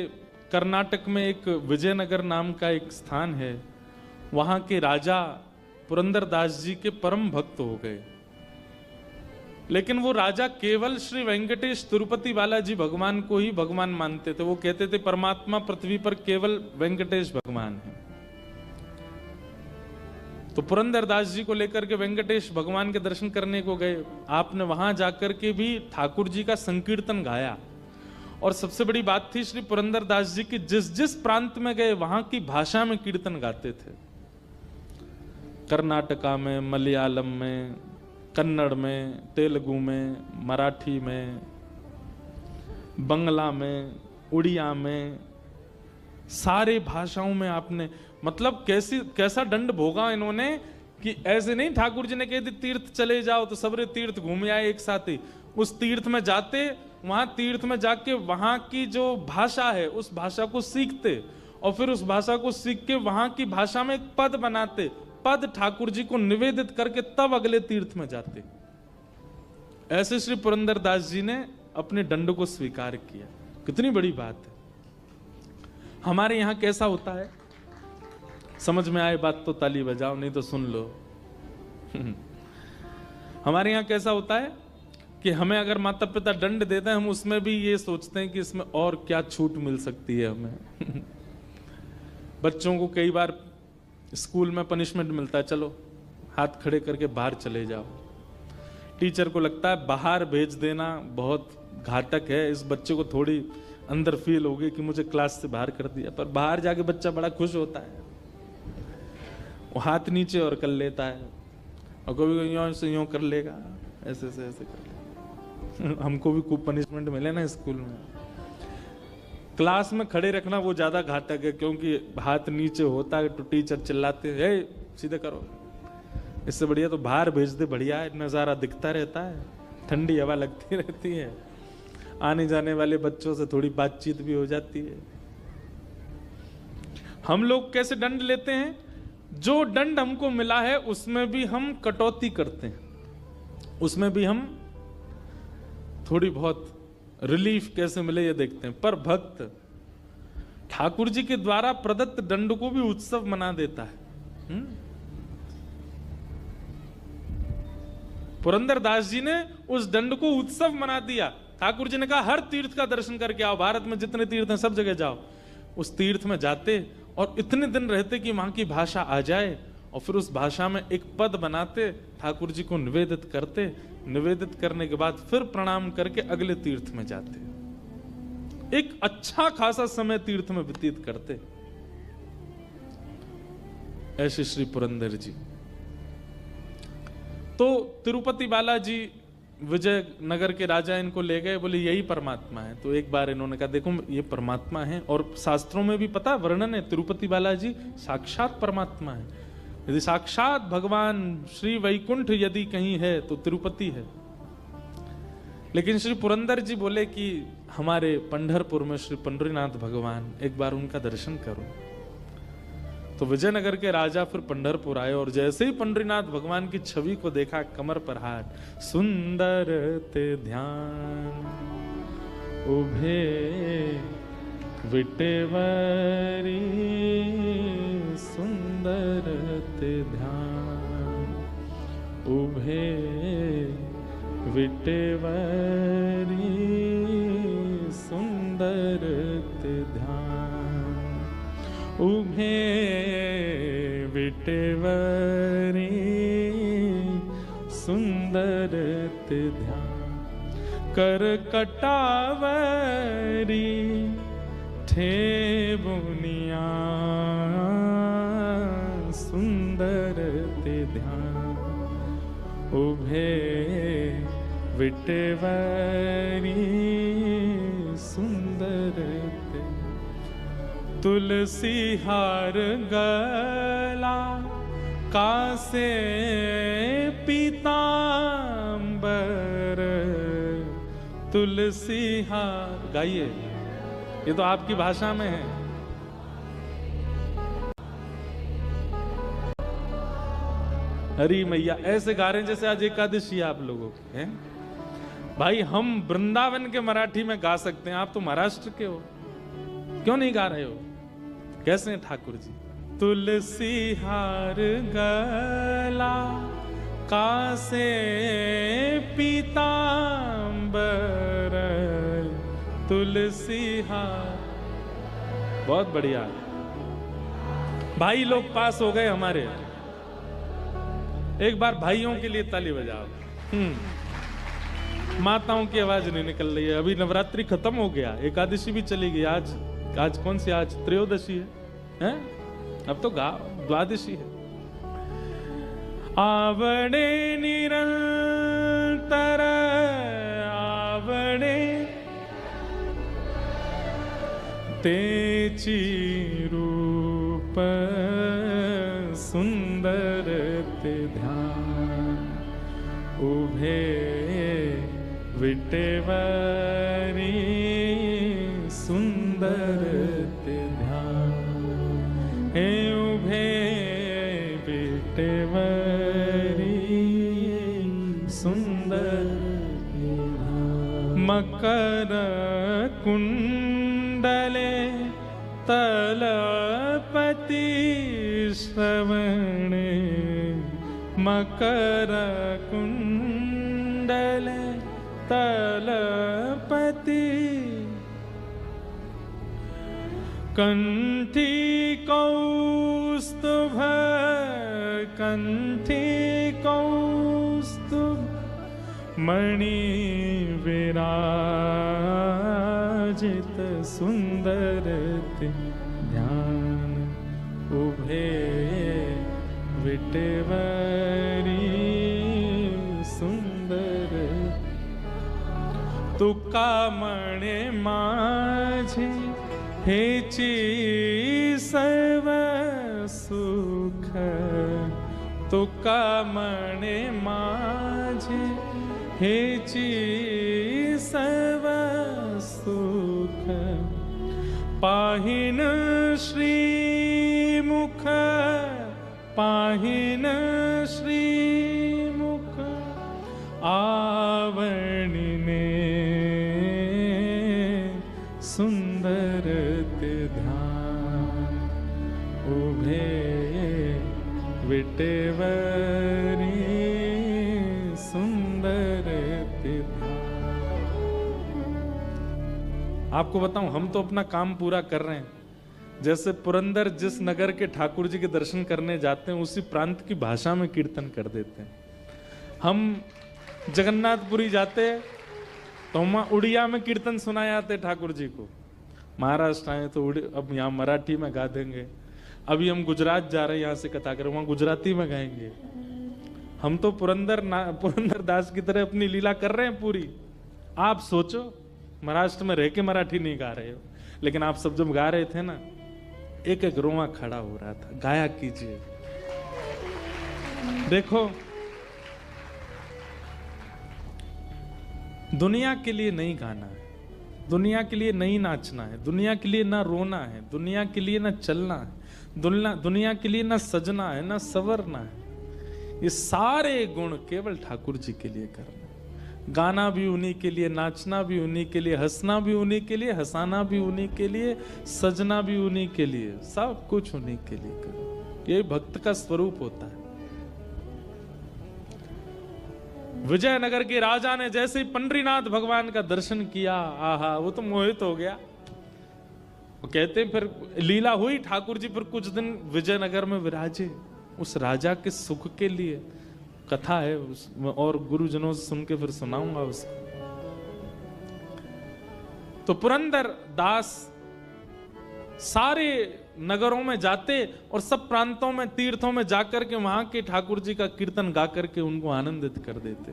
कर्नाटक में एक विजयनगर नाम का एक स्थान है, वहां के राजा पुरंदर दास जी के परम भक्त हो गए। लेकिन वो राजा केवल श्री वेंकटेश तिरुपति बालाजी भगवान को ही भगवान मानते थे। वो कहते थे परमात्मा पृथ्वी पर केवल वेंकटेश भगवान है। तो पुरंदर दास जी को लेकर के वेंकटेश भगवान के दर्शन करने को गए। आपने वहां जाकर के भी ठाकुर जी का संकीर्तन गाया। और सबसे बड़ी बात थी श्री पुरंदर दास जी की जिस जिस प्रांत में गए वहां की भाषा में कीर्तन गाते थे। कर्नाटका में, मलयालम में, कन्नड़ में, तेलुगु में, मराठी में, बंगला में, उड़िया में, सारे भाषाओं में आपने मतलब कैसा दंड भोगा इन्होंने कि ऐसे नहीं ठाकुर जी ने कह दी तीर्थ चले जाओ तो सबरे तीर्थ घूम आए एक साथ ही। उस तीर्थ में जाते, वहां तीर्थ में जाके वहां की जो भाषा है उस भाषा को सीखते और फिर उस भाषा को सीख के वहां की भाषा में एक पद बनाते, पद ठाकुर जी को निवेदित करके तब अगले तीर्थ में जाते। ऐसे श्री पुरंदर दास जी ने अपने दंड को स्वीकार किया। कितनी बड़ी बात है। हमारे यहां कैसा होता है, समझ में आए बात तो ताली बजाओ, नहीं तो सुन लो। हमारे यहां कैसा होता है कि हमें अगर माता पिता दंड देते हैं हम उसमें भी ये सोचते हैं कि इसमें और क्या छूट मिल सकती है हमें। बच्चों को कई बार स्कूल में पनिशमेंट मिलता है, चलो हाथ खड़े करके बाहर चले जाओ। टीचर को लगता है बाहर भेज देना बहुत घातक है, इस बच्चे को थोड़ी अंदर फील होगी कि मुझे क्लास से बाहर कर दिया। पर बाहर जाके बच्चा बड़ा खुश होता है, वो हाथ नीचे और कर लेता है और कभी यूं से यूं कर लेगा, ऐसे से ऐसे कर लेगा। हमको भी खूब पनिशमेंट मिले ना स्कूल में। क्लास में खड़े रखना वो ज्यादा घातक है क्योंकि हाथ नीचे होता है तो टीचर चिल्लाते हैं सीधे करो। इससे बढ़िया तो बाहर भेज दे, बढ़िया है, नजारा दिखता रहता है, ठंडी हवा लगती रहती है, आने जाने वाले बच्चों से थोड़ी बातचीत भी हो जाती है। हम लोग कैसे दंड लेते हैं, जो दंड हमको मिला है उसमें भी हम कटौती करते हैं, उसमें भी हम थोड़ी बहुत रिलीफ कैसे मिले ये देखते हैं। पर भक्त ठाकुर जी के द्वारा प्रदत्त दंड को भी उत्सव मना देता है। पुरंदर दास जी ने उस दंड को उत्सव मना दिया। ठाकुर जी ने कहा हर तीर्थ का दर्शन करके आओ, भारत में जितने तीर्थ हैं सब जगह जाओ। उस तीर्थ में जाते और इतने दिन रहते कि वहां की भाषा आ जाए, और फिर उस भाषा में एक पद बनाते, ठाकुर जी को निवेदित करते, निवेदित करने के बाद फिर प्रणाम करके अगले तीर्थ में जाते। एक अच्छा खासा समय तीर्थ में व्यतीत करते। ऐसे श्री पुरंदर जी। तो तिरुपति बालाजी विजयनगर के राजा इनको ले गए, बोले यही परमात्मा है। तो एक बार इन्होंने कहा देखो ये परमात्मा है, और शास्त्रों में भी पता वर्णन है तिरुपति बालाजी साक्षात परमात्मा है। यदि साक्षात भगवान श्री वैकुंठ यदि कहीं है तो तिरुपति है। लेकिन श्री पुरंदर जी बोले कि हमारे पंढरपुर में श्री पंढरीनाथ भगवान, एक बार उनका दर्शन करो। तो विजयनगर के राजा फिर पंढरपुर आए, और जैसे ही पंढरीनाथ भगवान की छवि को देखा, कमर पर हाथ, सुंदर ते ध्यान उभे विटेवरी, सुंदर ते ध्यान उभे विटेवरी, सुंदर ते ध्यान उभे विटेवरी, सुंदर ते ध्यान कर कटावरी, ठे बुनिया, सुंदर ते ध्यान उभे विटेवरी, सुंदर ते तुलसी हार गला कासे पीतांबर, तुलसी हार। गाइए, ये तो आपकी भाषा में है। हरी मैया ऐसे गा रहे हैं जैसे आज एकादशी आप लोगों की है। भाई हम वृंदावन के मराठी में गा सकते हैं, आप तो महाराष्ट्र के हो, क्यों नहीं गा रहे हो? कैसे हैं ठाकुर जी? तुलसी हार गला कासे पीतांबर, तुलसी हार। बहुत बढ़िया भाई लोग पास हो गए हमारे। एक बार भाइयों के लिए ताली बजाओ। माताओं की आवाज नहीं निकल रही है। अभी नवरात्रि खत्म हो गया, एकादशी भी चली गई। आज कौन सी? आज त्रयोदशी है? अब तो द्वादशी है। आवड़े निरंतर आवड़े तेची रूप, सुंदर ते ध्यान उभे विटेवरी, सुंदर ते ध्यान हे उभे विटेवरी, सुंदर ते ध्यान। मकर कुंडले तलपति श्रवणे, मकर कुंडले तलपति, कंठी कौस्तुभ, कंठी कौस्तुभ मणि विराजित, सुंदर ते ध्यान उभे विटेवरी, सुंदर। तुका मणे माझे हेची सर्व सुख, तुका मणे माझे हेची सर्व सुख, पाहिन श्रीमुख, पाहिन श्रीमुख आवणिने, सुंदर ते ध्यान उभे विटेवरी, सुंदर ते ध्यान। आपको बताऊं, हम तो अपना काम पूरा कर रहे हैं। जैसे पुरंदर जिस नगर के ठाकुर जी के दर्शन करने जाते हैं उसी प्रांत की भाषा में कीर्तन कर देते हैं। हम जगन्नाथपुरी जाते हैं तो हम उड़िया में कीर्तन सुनाए आते ठाकुर जी को। महाराष्ट्र आए तो अब यहाँ मराठी में गा देंगे। अभी हम गुजरात जा रहे हैं, यहाँ से कथा करें, वहां गुजराती में गाएंगे। हम तो पुरंदर दास की तरह अपनी लीला कर रहे हैं पूरी। आप सोचो, महाराष्ट्र में रह के मराठी नहीं गा रहे हो, लेकिन आप सब जब गा रहे थे ना, एक एक रोआ खड़ा हो रहा था। गाया कीजिए। देखो, दुनिया के लिए नहीं गाना है, दुनिया के लिए नहीं नाचना है, दुनिया के लिए ना रोना है, दुनिया के लिए ना चलना है, दुनिया के लिए ना सजना है, ना संवरना है। ये सारे गुण केवल ठाकुर जी के लिए करना। गाना भी उन्हीं के लिए, नाचना भी उन्हीं के लिए, हंसना भी उन्हीं के लिए, हंसाना भी उन्हीं के लिए, सजना भी उन्हीं के लिए, सब कुछ उन्हीं के लिए करो। ये भक्त का स्वरूप होता है। विजयनगर के राजा ने जैसे ही पंडरीनाथ भगवान का दर्शन किया, आहा, वो तो मोहित हो गया। वो कहते हैं फिर लीला हुई, ठाकुर जी फिर कुछ दिन विजयनगर में विराजे उस राजा के सुख के लिए। कथा है और गुरुजनों से सुन के फिर सुनाऊंगा उसको। तो पुरंदर दास सारे नगरों में जाते और सब प्रांतों में, तीर्थों में जाकर के वहां के ठाकुर जी का कीर्तन गा करके उनको आनंदित कर देते।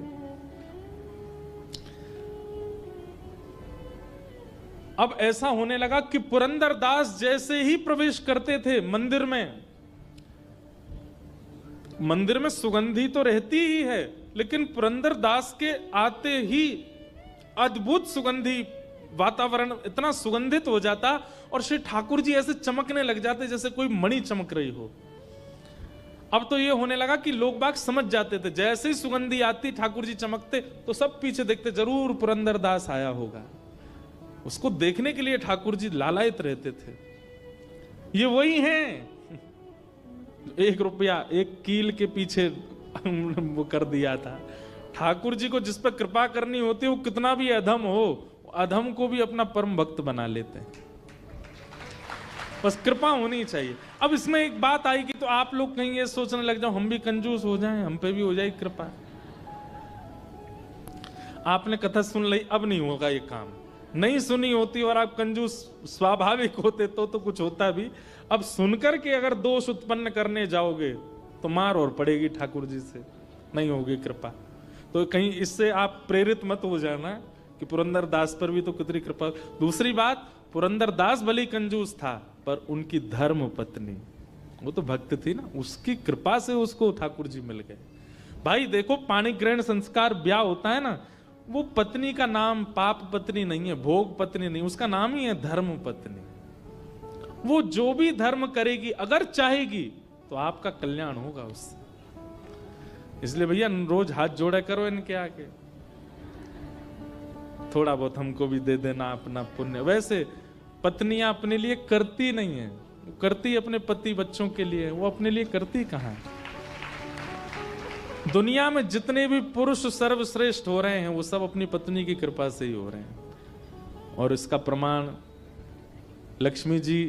अब ऐसा होने लगा कि पुरंदर दास जैसे ही प्रवेश करते थे मंदिर में सुगंधी तो रहती ही है, लेकिन पुरंदर दास के आते ही अद्भुत सुगंधी वातावरण इतना सुगंधित हो जाता और श्री ठाकुर जी ऐसे चमकने लग जाते जैसे कोई मणि चमक रही हो। अब तो ये होने लगा कि लोग बाग समझ जाते थे, जैसे ही सुगंधी आती ठाकुर जी चमकते तो सब पीछे देखते, जरूर पुरंदर दास आया होगा। उसको देखने के लिए ठाकुर जी लालायित रहते थे। ये वही हैं, 1 रुपया 1 कील के पीछे वो कर दिया था। ठाकुर जी को जिस पर कृपा करनी होती है, वो कितना भी अधम हो, अधम को भी अपना परम भक्त बना लेते हैं। बस कृपा होनी चाहिए। अब इसमें एक बात आएगी तो आप लोग कहीं ये सोचने लग जाओ हम भी कंजूस हो जाएं, हम पे भी हो जाए कृपा। आपने कथा सुन ली, अब नहीं होगा ये काम। नहीं सुनी होती और आप कंजूस स्वाभाविक होते तो कुछ होता भी। अब सुनकर के अगर दोष उत्पन्न करने जाओगे तो मार और पड़ेगी ठाकुर जी से, नहीं होगी कृपा। तो कहीं इससे आप प्रेरित मत हो जाना कि पुरंदर दास पर भी तो कितनी कृपा। दूसरी बात, पुरंदर दास भले कंजूस था पर उनकी धर्म पत्नी, वो तो भक्त थी ना, उसकी कृपा से उसको ठाकुर जी मिल गए। भाई देखो, पाणी ग्रहण संस्कार ब्याह होता है ना, वो पत्नी का नाम पाप पत्नी नहीं है, भोग पत्नी नहीं, उसका नाम ही है धर्म पत्नी। वो जो भी धर्म करेगी अगर चाहेगी तो आपका कल्याण होगा उससे। इसलिए भैया रोज हाथ जोड़ा करो इनके आगे, थोड़ा बहुत हमको भी दे देना अपना पुण्य। वैसे पत्नियां अपने लिए करती नहीं है, करती अपने पति बच्चों के लिए, वो अपने लिए करती कहां। दुनिया में जितने भी पुरुष सर्वश्रेष्ठ हो रहे हैं वो सब अपनी पत्नी की कृपा से ही हो रहे हैं। और इसका प्रमाण लक्ष्मी जी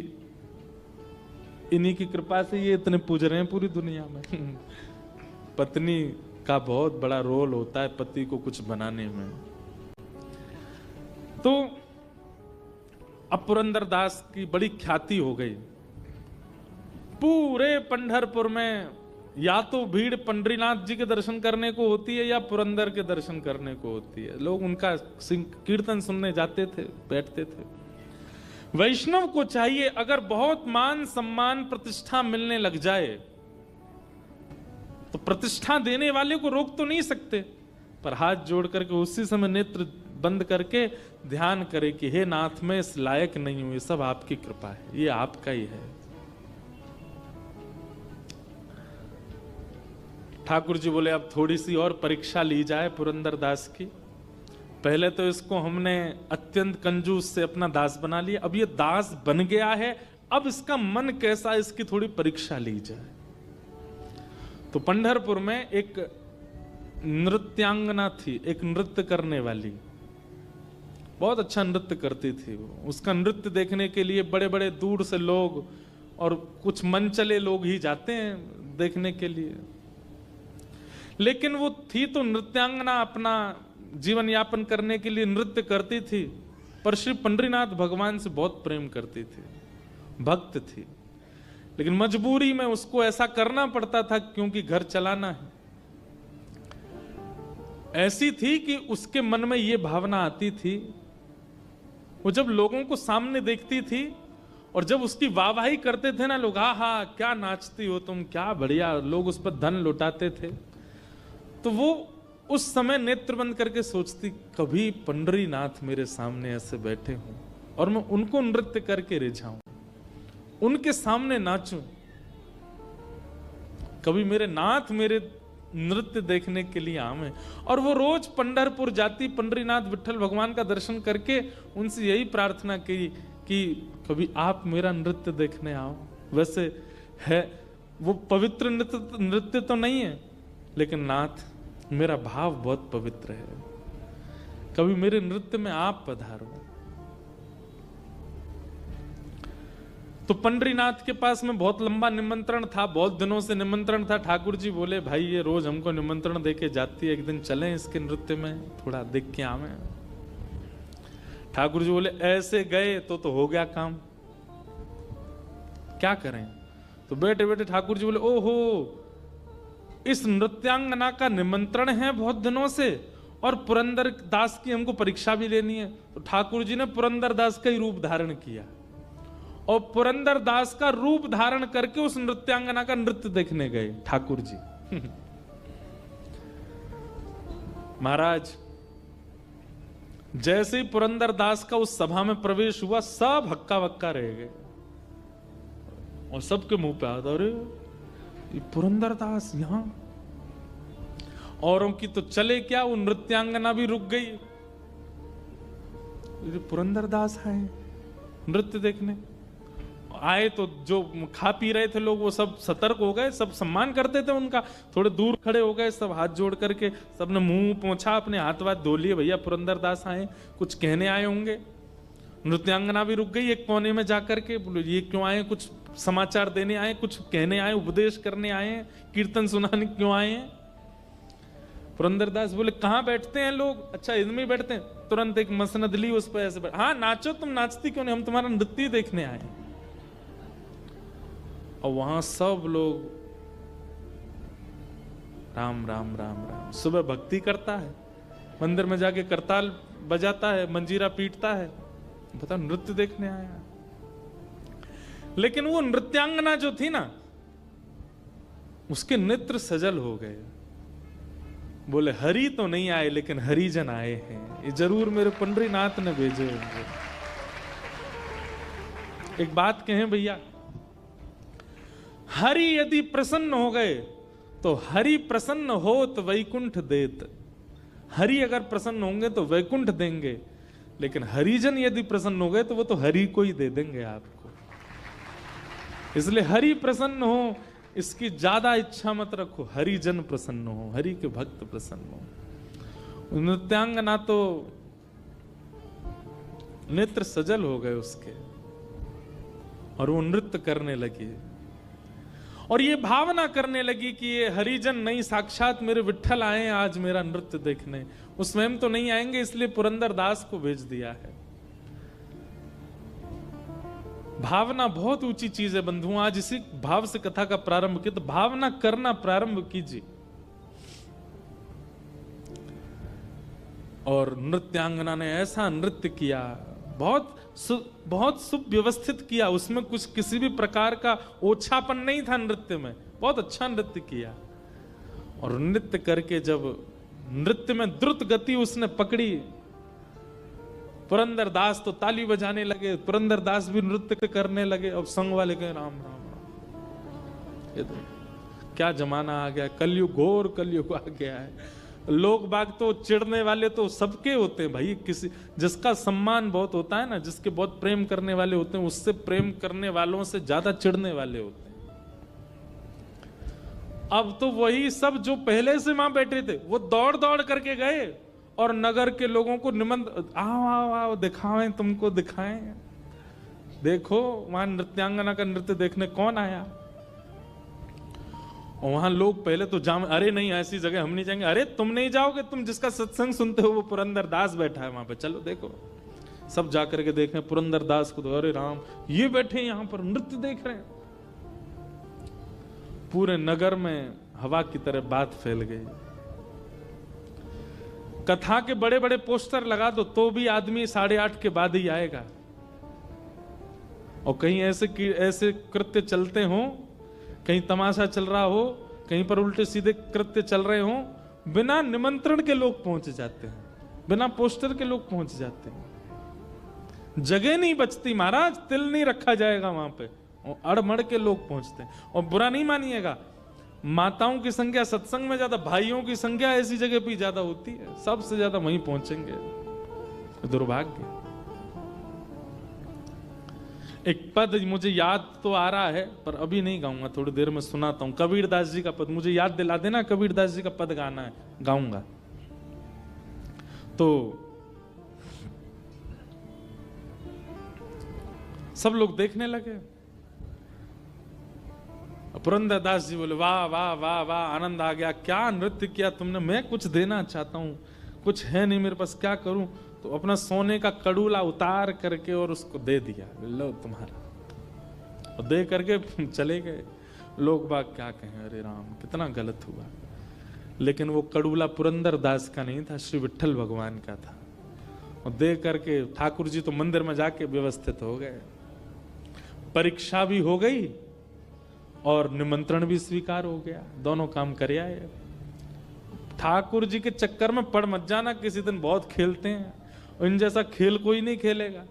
इन्हीं की कृपा से ये इतने पूज रहे हैं पूरी दुनिया में। पत्नी का बहुत बड़ा रोल होता है पति को कुछ बनाने में। तो अब पुरंदर दास की बड़ी ख्याति हो गई। पूरे पंढरपुर में या तो भीड़ पंडरीनाथ जी के दर्शन करने को होती है या पुरंदर के दर्शन करने को होती है। लोग उनका कीर्तन सुनने जाते थे, बैठते थे। वैष्णव को चाहिए, अगर बहुत मान सम्मान प्रतिष्ठा मिलने लग जाए तो प्रतिष्ठा देने वाले को रोक तो नहीं सकते, पर हाथ जोड़ करके उसी समय नेत्र बंद करके ध्यान करे कि हे नाथ, मैं इस लायक नहीं हूं, ये सब आपकी कृपा है, ये आपका ही है। ठाकुर जी बोले अब थोड़ी सी और परीक्षा ली जाए पुरंदर दास की। पहले तो इसको हमने अत्यंत कंजूस से अपना दास बना लिया, अब ये दास बन गया है, अब इसका मन कैसा, इसकी थोड़ी परीक्षा ली जाए। तो पंढरपुर में एक नृत्यांगना थी, एक नृत्य करने वाली, बहुत अच्छा नृत्य करती थी वो। उसका नृत्य देखने के लिए बड़े बड़े दूर से लोग और कुछ मनचले लोग ही जाते हैं देखने के लिए। लेकिन वो थी तो नृत्यांगना, अपना जीवन यापन करने के लिए नृत्य करती थी, पर श्री पंडरीनाथ भगवान से बहुत प्रेम करती थी, भक्त थी। लेकिन मजबूरी में उसको ऐसा करना पड़ता था क्योंकि घर चलाना है। ऐसी थी कि उसके मन में ये भावना आती थी, वो जब लोगों को सामने देखती थी और जब उसकी वाहवाही करते थे ना लोग, हा क्या नाचती हो तुम, क्या बढ़िया, लोग उस पर धन लुटाते थे, तो वो उस समय नेत्र बंद करके सोचती, कभी पंडरीनाथ मेरे सामने ऐसे बैठे हों और मैं उनको नृत्य करके रिझाऊं, उनके सामने नाचूं, कभी मेरे नाथ मेरे नृत्य देखने के लिए आवे। और वो रोज पंढरपुर जाती, पंडरीनाथ विठल भगवान का दर्शन करके उनसे यही प्रार्थना की कि कभी आप मेरा नृत्य देखने आओ। वैसे है वो पवित्र नृत्य तो नहीं है, लेकिन नाथ मेरा भाव बहुत पवित्र है, कभी मेरे नृत्य में आप पधारो। तो पंडरीनाथ के पास में बहुत लंबा निमंत्रण था, बहुत दिनों से निमंत्रण था। ठाकुर जी बोले, भाई ये रोज हमको निमंत्रण देके जाती है, एक दिन चलें इसके नृत्य में, थोड़ा देख के आवे। ठाकुर जी बोले, ऐसे गए तो हो गया काम, क्या करें। तो बैठे बैठे ठाकुर जी बोले, ओहो इस नृत्यांगना का निमंत्रण है बहुत दिनों से, और पुरंदर दास की हमको परीक्षा भी लेनी है। तो ठाकुर जी ने पुरंदर दास का ही रूप धारण किया और पुरंदर दास का रूप धारण करके उस नृत्यांगना का नृत्य देखने गए ठाकुर जी। महाराज जैसे ही पुरंदर दास का उस सभा में प्रवेश हुआ, सब हक्का बक्का रह गए और सबके मुंह पे आता, अरे ये पुरंदर दास यहां। औरों की तो चले क्या, वो नृत्यांगना भी रुक गई, पुरंदर दास आए नृत्य देखने। आए तो जो खा पी रहे थे लोग वो सब सतर्क हो गए, सब सम्मान करते थे उनका, थोड़े दूर खड़े हो गए, सब हाथ जोड़ करके सबने मुंह पोंछा, अपने हाथ वाथ धो लिए, भैया पुरंदर दास आए, कुछ कहने आए होंगे। नृत्यांगना भी रुक गई एक कोने में जाकर के, बोलो ये क्यों आए, कुछ समाचार देने आए, कुछ कहने आए, उपदेश करने आए, कीर्तन सुनाने क्यों आए हैं। पुरंदर दास बोले, कहाँ बैठते हैं लोग, अच्छा इनमें बैठते हैं। तुरंत एक मसनद ली, उस पर ऐसे हाँ नाचो, तुम नाचती क्यों नहीं, हम तुम्हारा नृत्य देखने आए। और वहां सब लोग राम राम राम राम, सुबह भक्ति करता है, मंदिर में जाके करताल बजाता है, मंजीरा पीटता है, बता नृत्य देखने आया। लेकिन वो नृत्यांगना जो थी ना, उसके नेत्र सजल हो गए। बोले हरि तो नहीं आए, लेकिन हरिजन आए हैं, ये जरूर मेरे पंडरीनाथ ने भेजे होंगे। एक बात कहें भैया, हरि यदि प्रसन्न हो गए तो हरि प्रसन्न हो तो वैकुंठ देत। हरि अगर प्रसन्न होंगे तो वैकुंठ देंगे, लेकिन हरिजन यदि प्रसन्न हो गए तो वो तो हरि को ही दे देंगे आपको। इसलिए हरि प्रसन्न हो इसकी ज्यादा इच्छा मत रखो, हरिजन प्रसन्न हो, हरि के भक्त प्रसन्न हो। नृत्यांगना तो नेत्र सजल हो गए उसके और वो नृत्य करने लगी और ये भावना करने लगी कि ये हरिजन नहीं, साक्षात मेरे विठ्ठल आए आज मेरा नृत्य देखने। वो स्वयं तो नहीं आएंगे, इसलिए पुरंदर दास को भेज दिया है। भावना बहुत ऊंची चीज है बंधुओं। आज इसी भाव से कथा का प्रारंभ किया, तो भावना करना प्रारंभ कीजिए। और नृत्यांगना ने ऐसा नृत्य किया, बहुत सुव्यवस्थित किया, उसमें कुछ किसी भी प्रकार का ओछापन नहीं था नृत्य में, बहुत अच्छा नृत्य किया। और नृत्य करके जब नृत्य में द्रुत गति उसने पकड़ी, पुरंदर दास तो ताली बजाने लगे, पुरंदर दास भी नृत्य करने लगे। अब संग वाले कहे राम राम राम, ये तो क्या जमाना आ गया, कलयुग, घोर कलयुग आ गया है। लोग बाग तो चिढ़ने वाले तो सबके होते हैं भाई, किसी जिसका सम्मान बहुत होता है ना, जिसके बहुत प्रेम करने वाले होते हैं, उससे प्रेम करने वालों से ज्यादा चिढ़ने वाले होते हैं। अब तो वही सब जो पहले से वहां बैठे थे वो दौड़ दौड़ करके गए और नगर के लोगों को निमंत्रण, आओ आओ आओ दिखाएं, तुमको दिखाएं, देखो वहां नृत्यांगना का नृत्य देखने कौन आया। और वहां लोग पहले तो अरे नहीं ऐसी जगह हम नहीं जाएंगे। अरे तुम नहीं जाओगे, तुम जिसका सत्संग सुनते हो वो पुरंदर दास बैठा है वहां पे, चलो देखो। सब जाकर के देखें पुरंदर दास को, तो अरे राम ये बैठे यहां पर नृत्य देख रहे हैं। पूरे नगर में हवा की तरह बात फैल गई। कथा के बड़े बड़े पोस्टर लगा दो तो भी आदमी 8:30 के बाद ही आएगा। और कहीं ऐसे कृत्य चलते हो, कहीं तमाशा चल रहा हो, कहीं पर उल्टे सीधे कृत्य चल रहे हो, बिना निमंत्रण के लोग पहुंच जाते हैं, बिना पोस्टर के लोग पहुंच जाते हैं। जगह नहीं बचती महाराज, तिल नहीं रखा जाएगा वहां पे, और अड़मड़ के लोग पहुंचते हैं। और बुरा नहीं मानिएगा, माताओं की संख्या सत्संग में ज्यादा, भाइयों की संख्या ऐसी जगह पे ज्यादा होती है, सबसे ज्यादा वहीं पहुंचेंगे। दुर्भाग्य। एक पद मुझे याद तो आ रहा है पर अभी नहीं गाऊंगा, थोड़ी देर में सुनाता हूं। कबीरदास जी का पद मुझे याद दिला देना, कबीरदास जी का पद गाना है, गाऊंगा। तो सब लोग देखने लगे। पुरंदर दास जी बोले वाह वाह वाह वाह, आनंद आ गया, क्या नृत्य किया तुमने, मैं कुछ देना चाहता हूं, कुछ है नहीं मेरे पास, क्या करूं। तो अपना सोने का कड़ूला उतार करके और उसको दे दिया, लो तुम्हारा, और दे करके चले गए। लोग बाग क्या कहें, अरे राम कितना गलत हुआ। लेकिन वो कड़ूला पुरंदर दास का नहीं था, श्री विट्ठल भगवान का था। और दे करके ठाकुर जी तो मंदिर में जाके व्यवस्थित हो गए, परीक्षा भी हो गई और निमंत्रण भी स्वीकार हो गया, दोनों काम कर आए। ठाकुर जी के चक्कर में पड़ मत जाना, किसी दिन बहुत खेलते हैं, इन जैसा खेल कोई नहीं खेलेगा।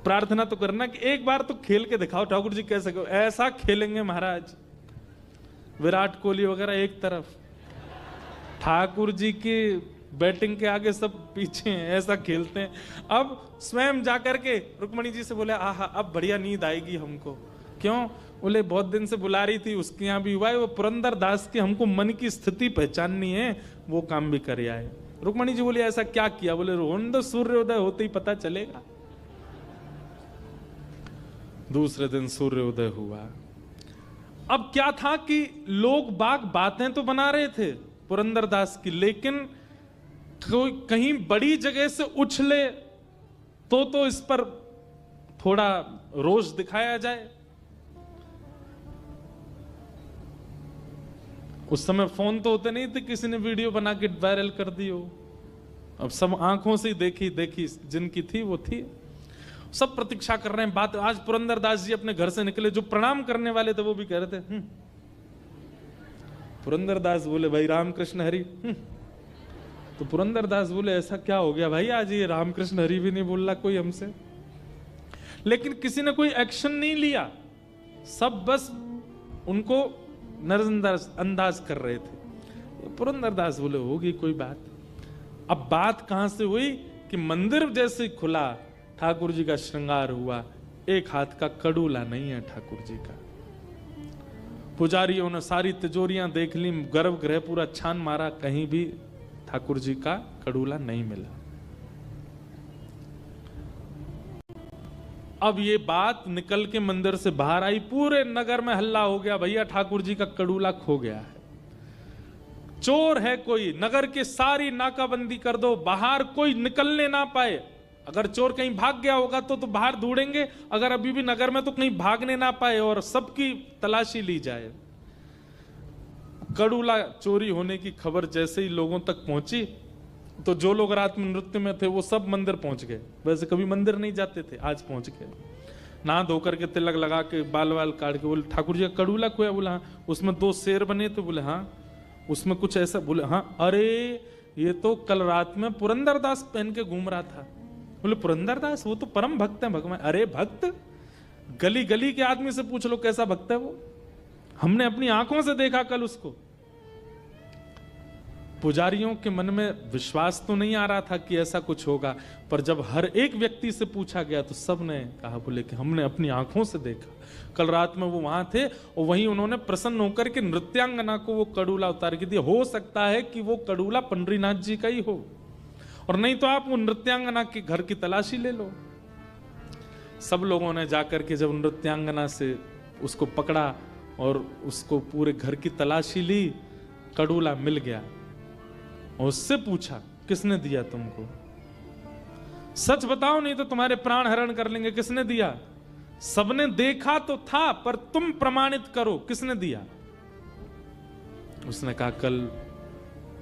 प्रार्थना तो करना कि एक बार तो खेल के दिखाओ, ठाकुर जी कैसे कहो, ऐसा खेलेंगे महाराज। विराट कोहली वगैरह एक तरफ, ठाकुर जी की बैटिंग के आगे सब पीछे हैं, ऐसा खेलते हैं। अब स्वयं जाकर के रुक्मणी जी से बोले आहा अब बढ़िया नींद आएगी हमको। क्यों? बोले बहुत दिन से बुला रही थी, उसके यहाँ भी हुआ है, वो पुरंदर दास के हमको मन की स्थिति पहचाननी है, वो काम भी कर आए। रुक्मणी जी बोले ऐसा क्या किया? बोले रोन दो, सूर्योदय होते ही पता चलेगा। दूसरे दिन सूर्योदय हुआ। अब क्या था कि लोग बाग बातें तो बना रहे थे पुरंदर दास की, लेकिन कहीं बड़ी जगह से उछले तो इस पर थोड़ा रोष दिखाया जाए। उस समय फोन तो होते नहीं थे, किसी ने वीडियो बना के वायरल कर दी हो। अब सब आंखों से देखी जिनकी थी वो थी। सब प्रतीक्षा कर रहे हैं बात। आज पुरंदर दास जी अपने घर से निकले, जो प्रणाम करने वाले थे वो भी कह रहे थे पुरंदर दास बोले भाई रामकृष्ण हरि। तो पुरंदर दास बोले ऐसा क्या हो गया भाई, आज ये रामकृष्ण हरि भी नहीं बोल रहा कोई हमसे। लेकिन किसी ने कोई एक्शन नहीं लिया, सब बस उनको नजरअंदाज कर रहे थे। पुरंदर दास बोले होगी कोई बात। अब बात कहां से हुई कि मंदिर जैसे खुला, ठाकुर जी का श्रृंगार हुआ, एक हाथ का कड़ूला नहीं है ठाकुर जी का। पुजारियों ने सारी तिजोरियां देख ली, गर्भगृह पूरा छान मारा, कहीं भी ठाकुर जी का कड़ूला नहीं मिला। अब ये बात निकल के मंदिर से बाहर आई, पूरे नगर में हल्ला हो गया, भैया ठाकुर जी का कड़ूला खो गया है, चोर है कोई, नगर की सारी नाकाबंदी कर दो, बाहर कोई निकलने ना पाए। अगर चोर कहीं भाग गया होगा तो बाहर ढूंढेंगे, अगर अभी भी नगर में तो कहीं भागने ना पाए और सबकी तलाशी ली जाए। कड़ूला चोरी होने की खबर जैसे ही लोगों तक पहुंची तो जो लोग रात में नृत्य में थे वो सब मंदिर पहुंच गए। वैसे कभी मंदिर नहीं जाते थे, आज पहुंच गए। नहा धोकर के तिलक लगा के बाल वाल काट के बोले ठाकुर जी का कड़ूला खोया। बोला हाँ। उसमें 2 शेर बने थे। बोले हाँ। उसमें कुछ ऐसा? बोले हाँ। अरे ये तो कल रात में पुरंदर दास पहन के घूम रहा था। बोले पुरंदर दास वो तो परम भक्त है भगवान। अरे भक्त, गली गली के आदमी से पूछ लो कैसा भक्त है वो, हमने अपनी आंखों से देखा कल उसको। पुजारियों के मन में विश्वास तो नहीं आ रहा था कि ऐसा कुछ होगा, पर जब हर एक व्यक्ति से पूछा गया तो सब ने कहा, बोले कि हमने अपनी आंखों से देखा। कल रात में वो वहां थे और वहीं उन्होंने प्रसन्न होकर के नृत्यांगना को वो कड़ूला उतार के दिया। हो सकता है कि वो कड़ूला पंडरीनाथ जी का ही हो, और नहीं तो आप वो नृत्यांगना के घर की तलाशी ले लो। सब लोगों ने जाकर के जब नृत्यांगना से उसको पकड़ा और उसको पूरे घर की तलाशी ली, कड़ूला मिल गया। और उससे पूछा, किसने दिया तुमको? सच बताओ नहीं तो तुम्हारे प्राण हरण कर लेंगे। किसने दिया? सबने देखा तो था, पर तुम प्रमाणित करो किसने दिया। उसने कहा, कल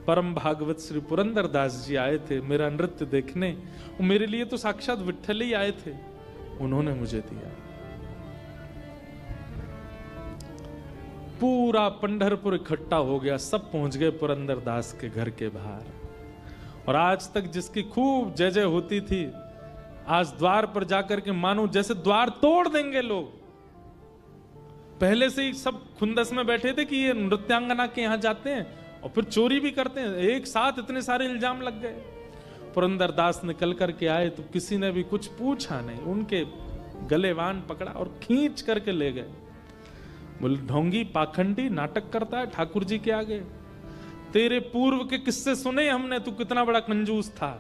परम भागवत श्री पुरंदर दास जी आए थे मेरा नृत्य देखने, और मेरे लिए तो साक्षात विट्ठल ही आए थे, उन्होंने मुझे दिया। पूरा पंढरपुर इकट्ठा हो गया, सब पहुंच गए पुरंदर दास के घर के बाहर। और आज तक जिसकी खूब जय जय होती थी, आज द्वार पर जाकर के मानो जैसे द्वार तोड़ देंगे लोग। पहले से ही सब खुंदस में बैठे थे कि ये नृत्यांगना के यहां जाते हैं और फिर चोरी भी करते हैं। एक साथ इतने सारे इल्जाम लग गए। पुरंदर दास निकल करके आए तो किसी ने भी कुछ पूछा नहीं, उनके गलेवान पकड़ा और खींच करके ले गए। बोले, ढोंगी पाखंडी नाटक करता है ठाकुर जी के आगे। तेरे पूर्व के किस्से सुने हमने, तू कितना बड़ा कंजूस था,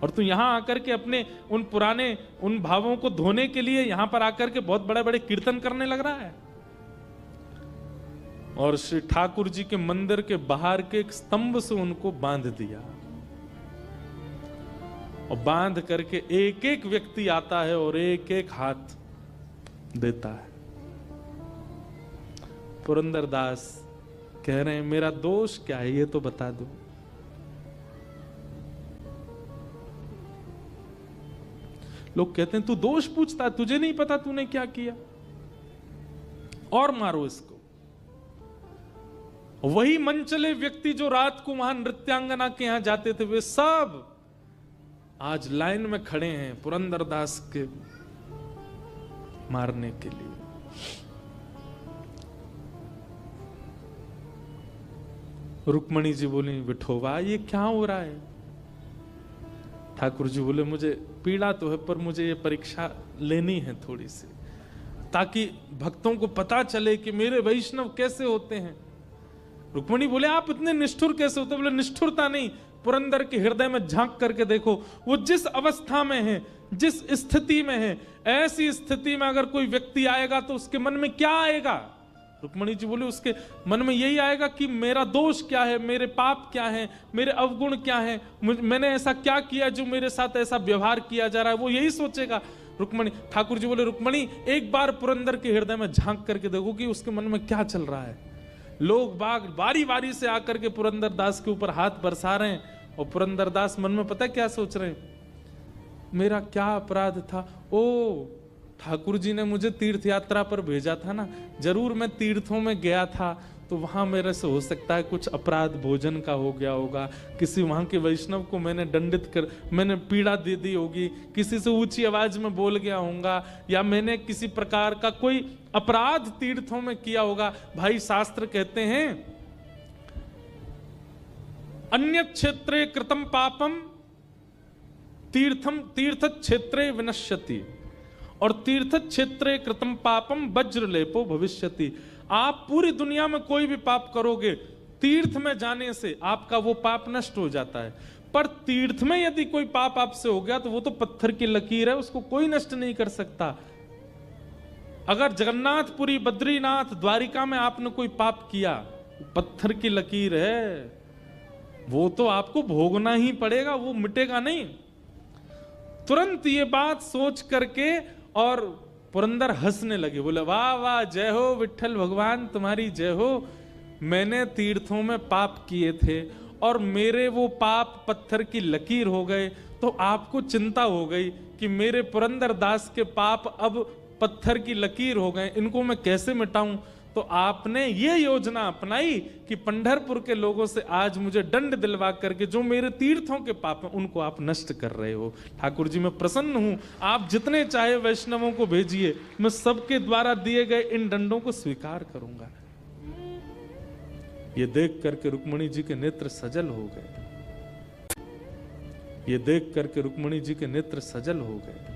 और तू यहां आकर के अपने उन पुराने उन भावों को धोने के लिए यहां पर आकर के बहुत बड़े बड़े कीर्तन करने लग रहा है। और श्री ठाकुर जी के मंदिर के बाहर के एक स्तंभ से उनको बांध दिया, और बांध करके एक एक व्यक्ति आता है और एक एक हाथ देता है। पुरंदर दास कह रहे हैं, मेरा दोष क्या है ये तो बता दो। लोग कहते हैं, तू दोष पूछता, तुझे नहीं पता तूने क्या किया, और मारो इसको। वही मनचले व्यक्ति जो रात को वहां नृत्यांगना के यहां जाते थे, वे सब आज लाइन में खड़े हैं पुरंदर दास के मारने के लिए। रुक्मणी जी बोली, विठोबा ये क्या हो रहा है? ठाकुर जी बोले, मुझे पीड़ा तो है, पर मुझे ये परीक्षा लेनी है थोड़ी सी, ताकि भक्तों को पता चले कि मेरे वैष्णव कैसे होते हैं। रुक्मणी बोले, आप इतने निष्ठुर कैसे होते? बोले, निष्ठुरता नहीं, पुरंदर के हृदय में झांक करके देखो, वो जिस अवस्था में है, जिस स्थिति में है, ऐसी स्थिति में अगर कोई व्यक्ति आएगा तो उसके मन में क्या आएगा? रुक्मणी जी बोले, उसके मन में यही आएगा कि मेरा दोष क्या है, मेरे पाप क्या है, मेरे अवगुण क्या है, मैंने ऐसा क्या किया जो मेरे साथ ऐसा व्यवहार किया जा रहा है, वो यही सोचेगा। रुक्मणी, ठाकुर जी बोले, रुक्मणी एक बार पुरंदर के हृदय में झांक करके देखो कि उसके मन में क्या चल रहा है। लोग बाग बारी बारी से आकर के पुरंदर दास के ऊपर हाथ बरसा रहे हैं, और पुरंदर दास मन में पता क्या सोच रहे हैं, मेरा क्या अपराध था? ओ, ठाकुर जी ने मुझे तीर्थ यात्रा पर भेजा था ना, जरूर मैं तीर्थों में गया था, तो वहां मेरे से हो सकता है कुछ अपराध भोजन का हो गया होगा, किसी वहां के वैष्णव को मैंने दंडित कर, मैंने पीड़ा दे दी होगी, किसी से ऊंची आवाज में बोल गया होऊंगा, या मैंने किसी प्रकार का कोई अपराध तीर्थों में किया होगा। भाई शास्त्र कहते हैं, अन्य क्षेत्रे कृतम पापम तीर्थम तीर्थ क्षेत्रे विनश्यति, और तीर्थ क्षेत्रे कृतम पापम वज्रलेपो भविष्यति। आप पूरी दुनिया में कोई भी पाप करोगे, तीर्थ में जाने से आपका वो पाप नष्ट हो जाता है, पर तीर्थ में यदि कोई पाप आपसे हो गया तो वो तो पत्थर की लकीर है, उसको कोई नष्ट नहीं कर सकता। अगर जगन्नाथपुरी, बद्रीनाथ, द्वारिका में आपने कोई पाप किया, पत्थर की लकीर है, वो तो आपको भोगना ही पड़ेगा, वो मिटेगा नहीं। तुरंत ये बात सोच करके और पुरंदर हंसने लगे, बोले, वाह वाह, जय हो विट्ठल भगवान, तुम्हारी जय हो। मैंने तीर्थों में पाप किए थे और मेरे वो पाप पत्थर की लकीर हो गए, तो आपको चिंता हो गई कि मेरे पुरंदर दास के पाप अब पत्थर की लकीर हो गए, इनको मैं कैसे मिटाऊं। तो आपने ये योजना अपनाई कि पंढरपुर के लोगों से आज मुझे दंड दिलवा करके जो मेरे तीर्थों के पाप हैं उनको आप नष्ट कर रहे हो। ठाकुर जी, मैं प्रसन्न हूं, आप जितने चाहे वैष्णवों को भेजिए, मैं सबके द्वारा दिए गए इन दंडों को स्वीकार करूंगा। ये देख करके रुक्मणी जी के नेत्र सजल हो गए। ये देख करके रुक्मणी जी के नेत्र सजल हो गए।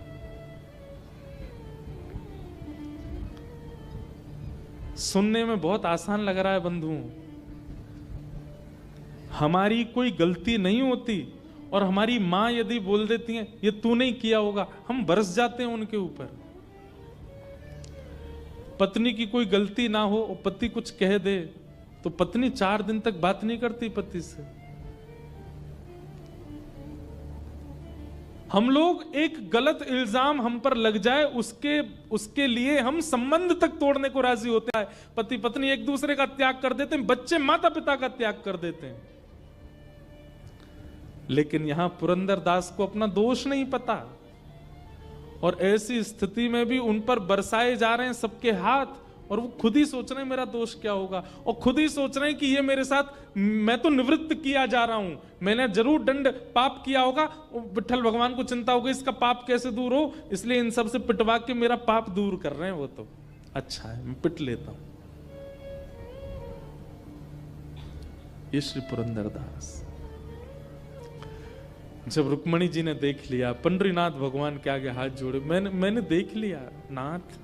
सुनने में बहुत आसान लग रहा है बंधुओं, हमारी कोई गलती नहीं होती और हमारी मां यदि बोल देती है ये तूने ही किया होगा, हम बरस जाते हैं उनके ऊपर। पत्नी की कोई गलती ना हो और पति कुछ कह दे तो पत्नी 4 दिन तक बात नहीं करती पति से। हम लोग एक गलत इल्जाम हम पर लग जाए उसके लिए हम संबंध तक तोड़ने को राजी होते हैं। पति पत्नी एक दूसरे का त्याग कर देते हैं, बच्चे माता पिता का त्याग कर देते हैं। लेकिन यहां पुरंदर दास को अपना दोष नहीं पता और ऐसी स्थिति में भी उन पर बरसाए जा रहे हैं सबके हाथ और वो खुद ही सोच रहे हैं मेरा दोष क्या होगा और खुद ही सोच रहे हैं कि ये मेरे साथ, मैं तो निवृत्त किया जा रहा हूं, मैंने जरूर दंड पाप किया होगा। विठ्ठल भगवान को चिंता होगी इसका पाप कैसे दूर हो, इसलिए इन सब से पिटवा के मेरा पाप दूर कर रहे हैं। वो तो अच्छा है, मैं पिट लेता हूं। ये श्री पुरंदर दास। जब रुक्मणी जी ने देख लिया, पंडरीनाथ भगवान के आगे हाथ जोड़े, मैंने देख लिया नाथ,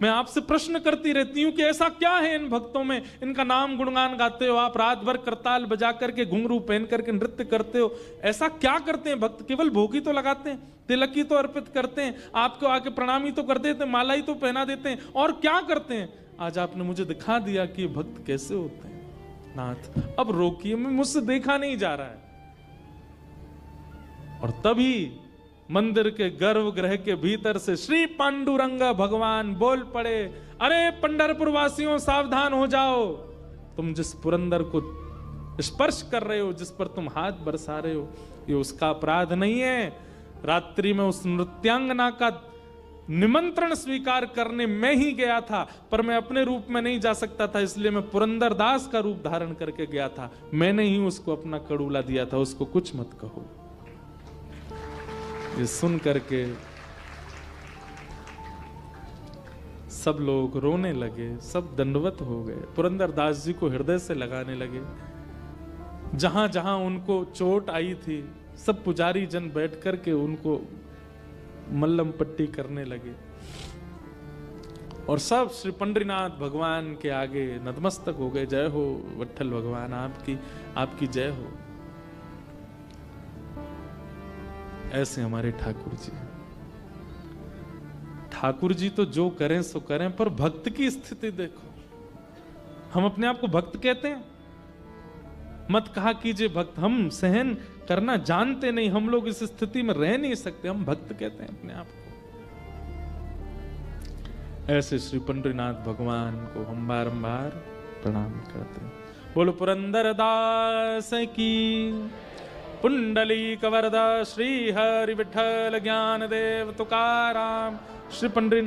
मैं आपसे प्रश्न करती रहती हूं कि ऐसा क्या है इन भक्तों में, इनका नाम गुणगान गाते हो आप, रात भर करताल बजा करके घुंघरू पहन करके नृत्य करते हो, ऐसा क्या करते हैं भक्त? केवल भोग ही तो लगाते हैं, तिलक ही तो अर्पित करते हैं, आपको आके प्रणामी तो कर देते हैं, माला ही तो पहना देते हैं, और क्या करते हैं? आज आपने मुझे दिखा दिया कि ये भक्त कैसे होते हैं नाथ, अब रोकिए, मैं मुझसे देखा नहीं जा रहा है। और तभी मंदिर के गर्भगृह के भीतर से श्री पांडुरंग भगवान बोल पड़े, अरे पंढरपुर वासियों सावधान हो जाओ, तुम जिस पुरंदर को स्पर्श कर रहे हो, जिस पर तुम हाथ बरसा रहे हो, ये उसका अपराध नहीं है। रात्रि में उस नृत्यांगना का निमंत्रण स्वीकार करने मैं ही गया था, पर मैं अपने रूप में नहीं जा सकता था, इसलिए मैं पुरंदर दास का रूप धारण करके गया था, मैंने ही उसको अपना कड़ूला दिया था, उसको कुछ मत कहो। ये सुन करके सब लोग रोने लगे, सब दंडवत हो गए, पुरंदर दास जी को हृदय से लगाने लगे। जहां जहां उनको चोट आई थी सब पुजारी जन बैठ करके उनको मल्लम पट्टी करने लगे और सब श्री पंडरीनाथ भगवान के आगे नतमस्तक हो गए। जय हो विठ्ठल भगवान, आपकी जय हो। ऐसे हमारे ठाकुर जी तो जो करें सो करें, पर भक्त की स्थिति देखो। हम अपने आप को भक्त कहते हैं, मत कहा कीजिए भक्त, हम सहन करना जानते नहीं, हम लोग इस स्थिति में रह नहीं सकते, हम भक्त कहते हैं अपने आप को। ऐसे श्री पंडरीनाथ भगवान को हम बारंबार प्रणाम करते हैं। बोलो पुरंदर दास की, पुंडलीक वरदा श्री हरि विठ्ठल ज्ञान देव तुकाराम। श्री पंडरी